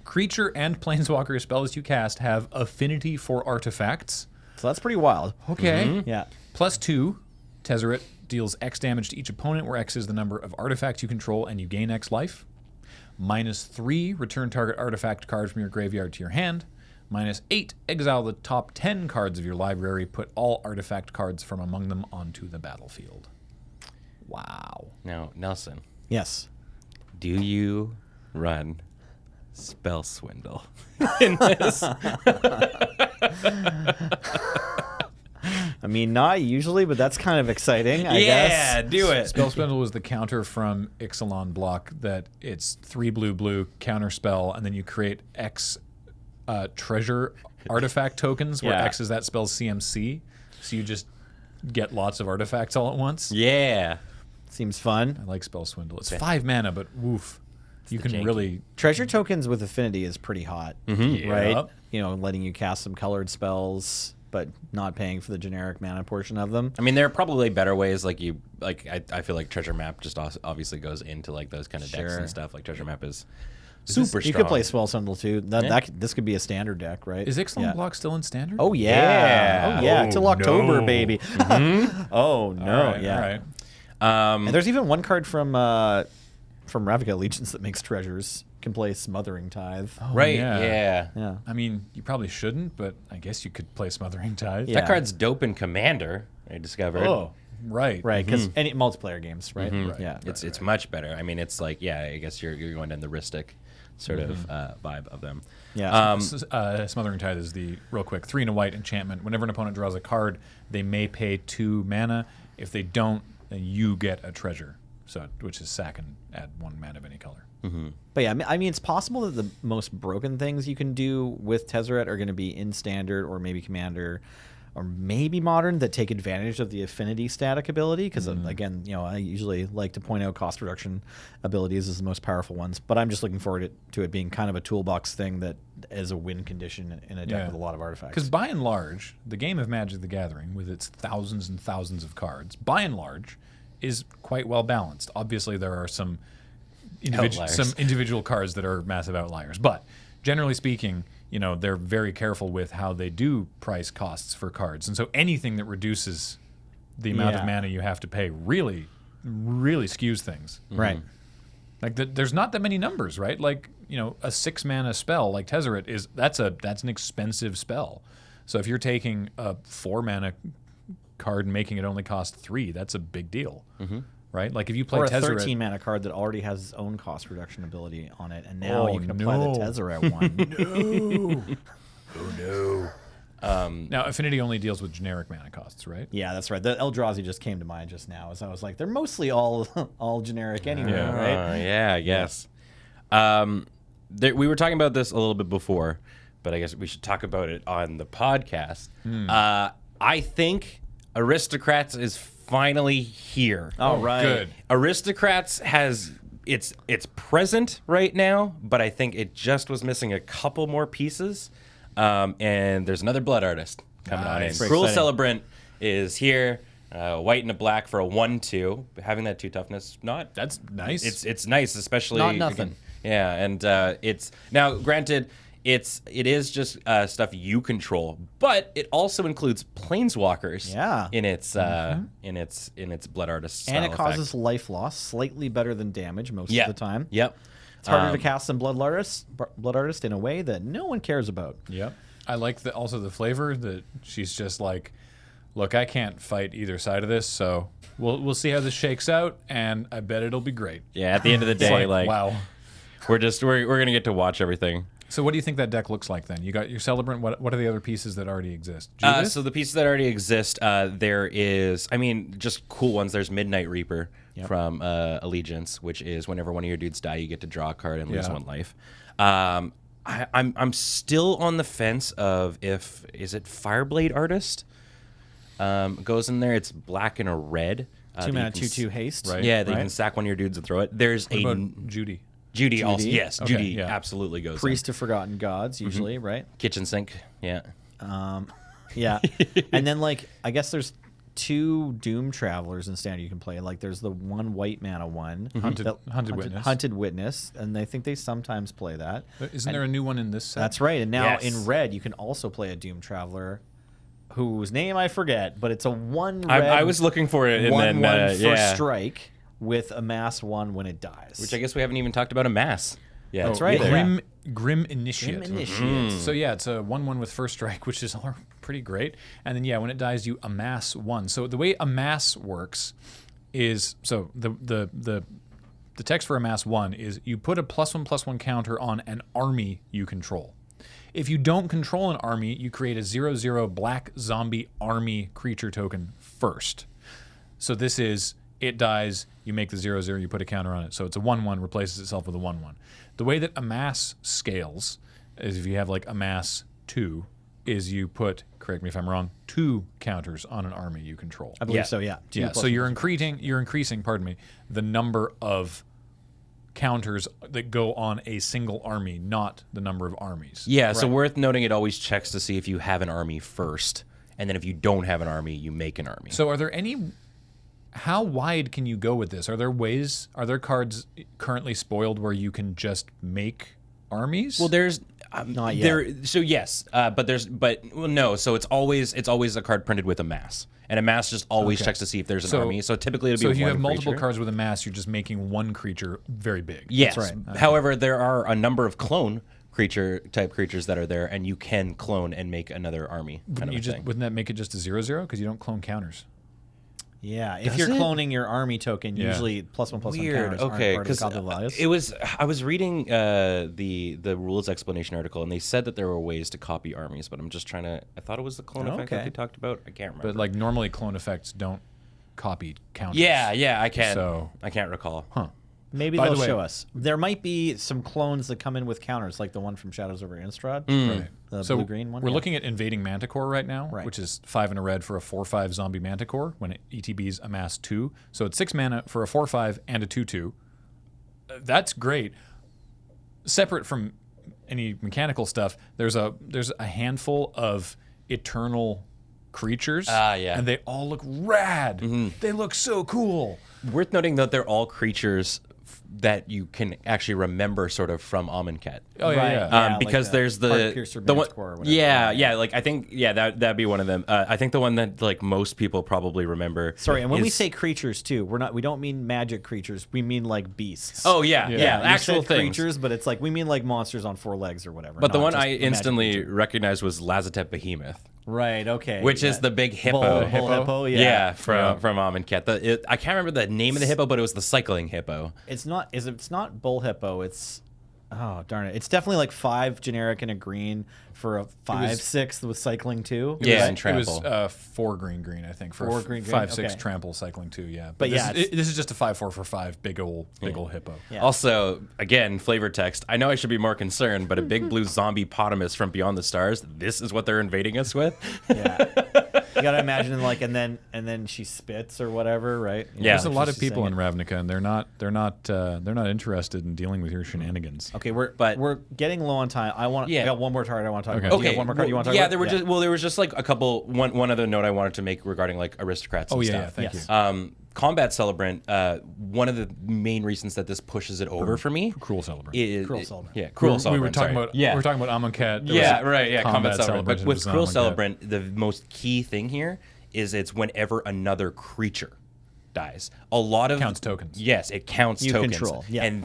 Creature and planeswalker spells you cast have affinity for artifacts. So that's pretty wild. Okay. Yeah. +2, Tezzeret deals X damage to each opponent, where X is the number of artifacts you control, and you gain X life. -3, return target artifact card from your graveyard to your hand. -8, exile the top 10 cards of your library. Put all artifact cards from among them onto the battlefield. Wow. Now, Nelson, Yes. do you run Spell Swindle in this? I mean, not usually, but that's kind of exciting, I guess. Yeah, do it. Spell Swindle was the counter from Ixalan block that it's 3 blue, counter spell, and then you create X treasure artifact tokens, where Yeah. X is that spell's CMC. So you just get lots of artifacts all at once. Yeah. Seems fun. I like Spell Swindle. It's 5 mana, but woof. You can janky. really... Treasure tokens with affinity is pretty hot, Mm-hmm. right? Yep. You know, letting you cast some colored spells, but not paying for the generic mana portion of them. I mean, there are probably better ways. I feel like Treasure Map just obviously goes into like those kind of decks Sure. and stuff. Like Treasure Map is You super strong. could play Spell Swindle too. This could be a standard deck, right? Is Ixalan Yeah. block still in standard? Oh yeah. Yeah. Oh yeah. Oh, Till October, no. baby. Oh no. All right, yeah. all right. And there's even one card from Ravnica Allegiance that makes treasures. Can play Smothering Tithe. Oh, Right. Yeah. Yeah. I mean, you probably shouldn't, but I guess you could play Smothering Tithe. Yeah. That card's dope in Commander. I discovered. Oh, right. Right, because any multiplayer games, right? Right. Yeah. It's much better. I mean, it's like I guess you're going down the Ristic sort of vibe of them. Yeah. Smothering Tithe is the, real quick, 3 and a white enchantment. Whenever an opponent draws a card, they may pay 2 mana. If they don't, then you get a treasure, which is sack and add 1 mana of any color. But yeah, I mean, it's possible that the most broken things you can do with Tezzeret are going to be in Standard or maybe Commander or maybe Modern that take advantage of the affinity static ability. Because again, I usually like to point out cost reduction abilities as the most powerful ones. But I'm just looking forward to it being kind of a toolbox thing that is a win condition in a deck with a lot of artifacts. Because by and large, the game of Magic the Gathering, with its thousands and thousands of cards, by and large, is quite well balanced. Obviously, there are some individual cards that are massive outliers, but generally speaking, they're very careful with how they do price costs for cards, and so anything that reduces the amount of mana you have to pay really skews things. Right. Like there's not that many numbers, right? Like a 6 mana spell like Tezzeret that's an expensive spell. So if you're taking a 4 mana card and making it only cost 3, that's a big deal. Right? Like if you play Or a Tezzeret, 13 mana card that already has its own cost reduction ability on it, and now you can apply the Tezzeret one. now Affinity only deals with generic mana costs, right? Yeah, that's right. The Eldrazi just came to mind just now, as I was like, they're mostly all generic anyway, right? Yeah, I guess. We were talking about this a little bit before, but I guess we should talk about it on the podcast. I think Aristocrats is finally here. Oh, right. Good. Aristocrats has it's present right now, but I think it just was missing a couple more pieces. And there's another Blood Artist coming on in. Very Cruel exciting. Celebrant is here. White and a black for a 1/2. Having that 2 toughness, That's nice. it's nice, especially Not nothing. again, yeah, and it's now granted it is just stuff you control, but it also includes planeswalkers. Yeah. In its in its Blood Artist style And it causes effect. life loss, slightly better than damage most Yeah. of the time. Yep. It's harder to cast than Blood Artist in a way that no one cares about. Yep. I like also the flavor that she's just like, look, I can't fight either side of this, so we'll see how this shakes out, and I bet it'll be great. Yeah. At the end of the It's day, like, wow. we're gonna get to watch everything. So what do you think that deck looks like then? You got your Celebrant. What are the other pieces that already exist? Judas? So the pieces that already exist, there is, just cool ones. There's Midnight Reaper from Allegiance, which is whenever one of your dudes die, you get to draw a card and lose 1 life. I'm still on the fence of is it Fireblade Artist goes in there. It's black and a red. 2-mana 2/2 haste. Right. Yeah, you can sack one of your dudes and throw it. There's what about Judy? Judy also. Yes, Okay, Judy absolutely goes Priest of Forgotten Gods, usually, right? Kitchen sink, yeah. Yeah. And then, I guess there's 2 Doom Travelers in Standard you can play. There's the 1 white mana one. Hunted Witness. Hunted Witness. And I think they sometimes play that. Isn't there a new one in this set? That's right. And now in red, you can also play a Doom Traveler whose name I forget, but it's a 1 red. I was looking for it, and 1/1 then first strike with amass 1 when it dies. which I guess we haven't even talked about Amass. Yeah, That's right. Grim Initiate. Grim Initiate. So yeah, it's a 1/1 with first strike, which is pretty great. And then when it dies, you amass 1. So the way amass works is the text for amass 1 is you put a +1/+1 counter on an army you control. If you don't control an army, you create a 0/0 black zombie army creature token first. So this is, it dies, you make the 0/0, you put a counter on it. So it's a 1/1, replaces itself with a 1/1. The way that amass scales is if you have amass 2, is you put, correct me if I'm wrong, 2 counters on an army you control. I believe so, yeah. So you're increasing, the number of counters that go on a single army, not the number of armies. Yeah, so worth noting, it always checks to see if you have an army first, and then if you don't have an army, you make an army. So how wide can you go with this? Are there cards currently spoiled where you can just make armies? Well, there's not yet. So yes, no. So it's always a card printed with a mass, and a mass just always checks to see if there's an army. So typically it'll be. So if you one have multiple creature. cards with a mass, you're just making one creature very big. Yes. That's right. However, there are a number of clone type creatures that are there, and you can clone and make another army. Wouldn't that make it just a 0/0 because you don't clone counters? Yeah, if Does you're it? cloning your army token, usually +1/+1 Weird. counters Okay, aren't part of the values. I was reading the rules explanation article, and they said that there were ways to copy armies, but I'm just trying to. I thought it was the clone effect that they talked about. I can't remember. But normally clone effects don't copy counters. Yeah, I can't. So I can't recall. Huh. Maybe By they'll the way- show us. There might be some clones that come in with counters, like the one from Shadows over Innistrad. Right. The So blue-green one. we're yeah. looking at Invading Manticore right now, Right. which is 5 and a red for a 4/5 zombie Manticore when it ETBs amass 2. So it's 6 mana for a 4/5 and a 2/2. That's great. Separate from any mechanical stuff, there's a handful of eternal creatures. Yeah. And they all look rad. They look so cool. Worth noting that they're all creatures that you can actually remember sort of from Amonkhet. Oh, yeah, Right. yeah. Because there's the Piercer one, Manticore or whatever. I think that'd be one of them. I think the one that most people probably remember. Sorry, and when we is- say creatures too, we don't mean magic creatures. We mean beasts. oh yeah, you actual said things. creatures, but it's we mean monsters on 4 legs or whatever. But the not one just I a magic instantly creature. recognized was Lazatep Behemoth, Right. Okay. which is the big hippo. Bull Hippo? hippo. Yeah, from Amonkhet. I can't remember the name of the hippo, but it was the cycling hippo. It's not. It's not bull hippo. It's. Oh darn it! It's definitely 5 generic and a green for a 5/6 with cycling 2. Yeah, right? and trample. It was 4 green, I think. For 4 green, 5/6 okay. trample cycling 2, yeah. But this yeah, is, this is just a 5/4 for 5 big old hippo. Yeah. Also, again, flavor text. I know I should be more concerned, but a big blue zombie potamus from Beyond the Stars. This is what they're invading us with. Yeah. You gotta imagine and then she spits or whatever, right? Yeah. There's a lot She's of people saying in Ravnica, and they're not interested in dealing with your shenanigans. Okay, we're getting low on time. I got one more card I want to talk about. Okay. Do you have one more card you want to talk about? there was just a couple. One other note I wanted to make regarding aristocrats and Oh, stuff. thank Yes. you. Combat Celebrant. One of the main reasons that this pushes it over for me. Cruel Celebrant. Is, Cruel Celebrant. Yeah, Cruel we Celebrant. were talking sorry. about Yeah. we were talking about Amonkhet. There Yeah, was right. Yeah, Combat Celebrant. But and with it was Cruel Amonkhet. Celebrant, the most key thing here is it's whenever another creature dies. A lot of Counts tokens. Yes, it counts You tokens. control, yeah. And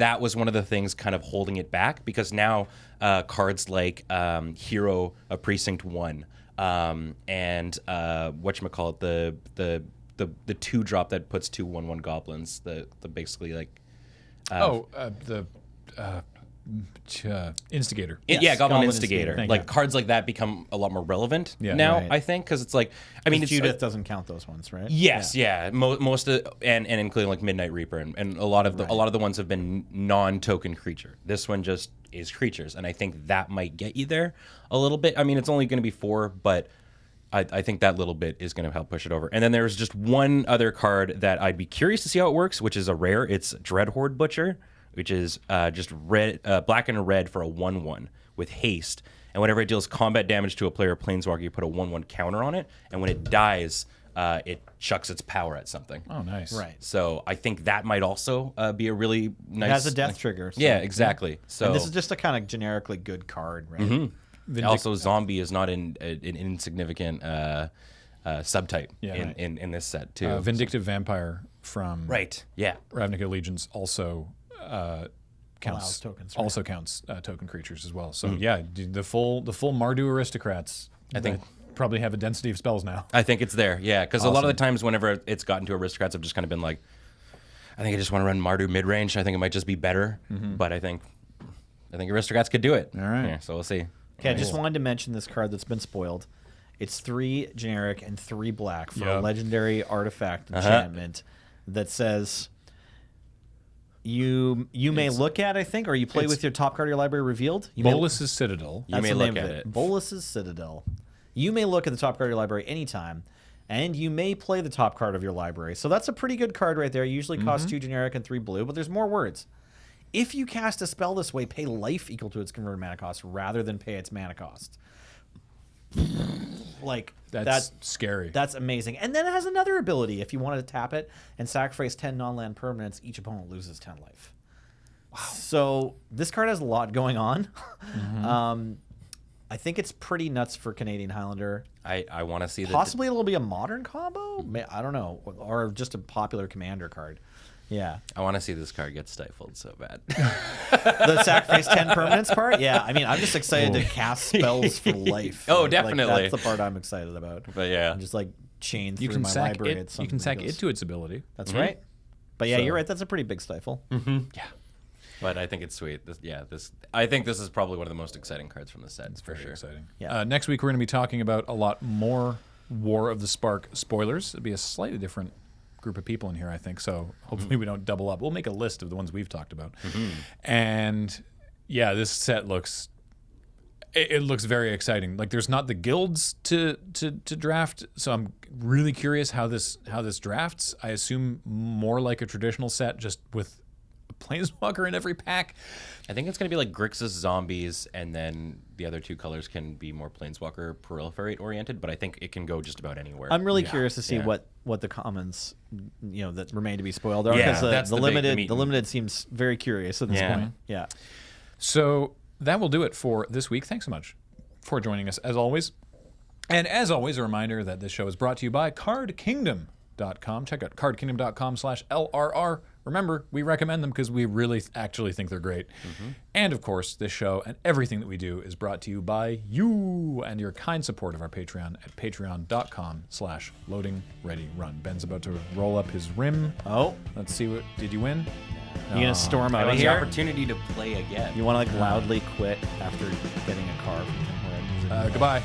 that was one of the things kind of holding it back because now cards like Hero of Precinct 1 and whatchamacallit, the 2-drop that puts 2/1/1 goblins, the basically Instigator. Yeah, Goblin Goblin Instigator. Instigator. Like cards like that become a lot more relevant Yeah. now, Right. I think, because it's like, I mean, it's Judith doesn't count those ones, right? Yes, yeah. Most of and including like Midnight Reaper and a lot of the ones have been non-token creature. This one just is creatures, and I think that might get you there a little bit. I mean, it's only going to be 4, but I think that little bit is going to help push it over. And then there's just one other card that I'd be curious to see how it works, which is a rare. It's Dreadhorde Butcher, which is just red, black and red for a 1/1 with haste. And whenever it deals combat damage to a player or planeswalker, you put a 1/1 counter on it. And when it dies, it chucks its power at something. Oh, nice. Right. So I think that might also be a really nice. It has a death trigger. So. Yeah, exactly. So And this is just a kind of generically good card, right? also zombie is not an insignificant subtype in this set too. Vindictive Vampire from Right. Yeah. Ravnica Allegiance also counts tokens, right? also counts token creatures as well. So yeah, the full Mardu aristocrats. I think probably have a density of spells now. I think it's there. Yeah, because a lot of the times whenever it's gotten to aristocrats, I've just kind of been like, I think I just want to run Mardu mid range. I think it might just be better, but I think aristocrats could do it. All right. Yeah, so we'll see. Okay, I just wanted to mention this card that's been spoiled. It's 3 generic and 3 black for a legendary artifact enchantment that says you may look at, I think, or you play with your top card of your library revealed. Bolus's Citadel. You may the look name of at it. Bolus's Citadel. You may look at the top card of your library anytime, and you may play the top card of your library. So that's a pretty good card right there. It usually costs 2 generic and 3 blue, but there's more words. If you cast a spell this way, pay life equal to its converted mana cost rather than pay its mana cost. Like That's scary. That's amazing. And then it has another ability. If you wanted to tap it and sacrifice 10 non-land permanents, each opponent loses 10 life. Wow. So this card has a lot going on. I think it's pretty nuts for Canadian Highlander. I want to see that. Possibly it'll be a modern combo? I don't know. Or just a popular commander card. Yeah. I want to see this card get stifled so bad. The sacrifice 10 permanents part? Yeah. I mean, I'm just excited to cast spells for life. Oh, Like, definitely. that's the part I'm excited about. But yeah. And just like chain you through can my sack library. it. You can sack it to its ability. That's right. But yeah, you're right. That's a pretty big stifle. Yeah. But I think it's sweet. I think this is probably one of the most exciting cards from the set. It's Very exciting. Yeah. Next week we're going to be talking about a lot more War of the Spark spoilers. It'll be a slightly different group of people in here, I think. So hopefully we don't double up. We'll make a list of the ones we've talked about. And yeah, this set looks. It looks very exciting. Like there's not the guilds to draft, so I'm really curious how this drafts. I assume more like a traditional set, just with a planeswalker in every pack. I think it's going to be like Grixis zombies, and then the other 2 colors can be more planeswalker proliferate oriented. But I think it can go just about anywhere. I'm really curious to see Yeah. what the commons, that remain to be spoiled are. Yeah, Because that's the the big limited, meat the and- limited seems very curious at this Yeah. point. Yeah. So that will do it for this week. Thanks so much for joining us, as always. And as always, a reminder that this show is brought to you by CardKingdom.com. Check out CardKingdom.com/LRR. Remember, we recommend them because we really actually think they're great. And of course, this show and everything that we do is brought to you by you and your kind support of our Patreon at patreon.com/LoadingReadyRun. Ben's about to roll up his rim. Oh, Let's see what. Did you win? you gonna storm I out want of the here? opportunity to play again. You want to like loudly quit after getting a car from Tim Hortons? Goodbye.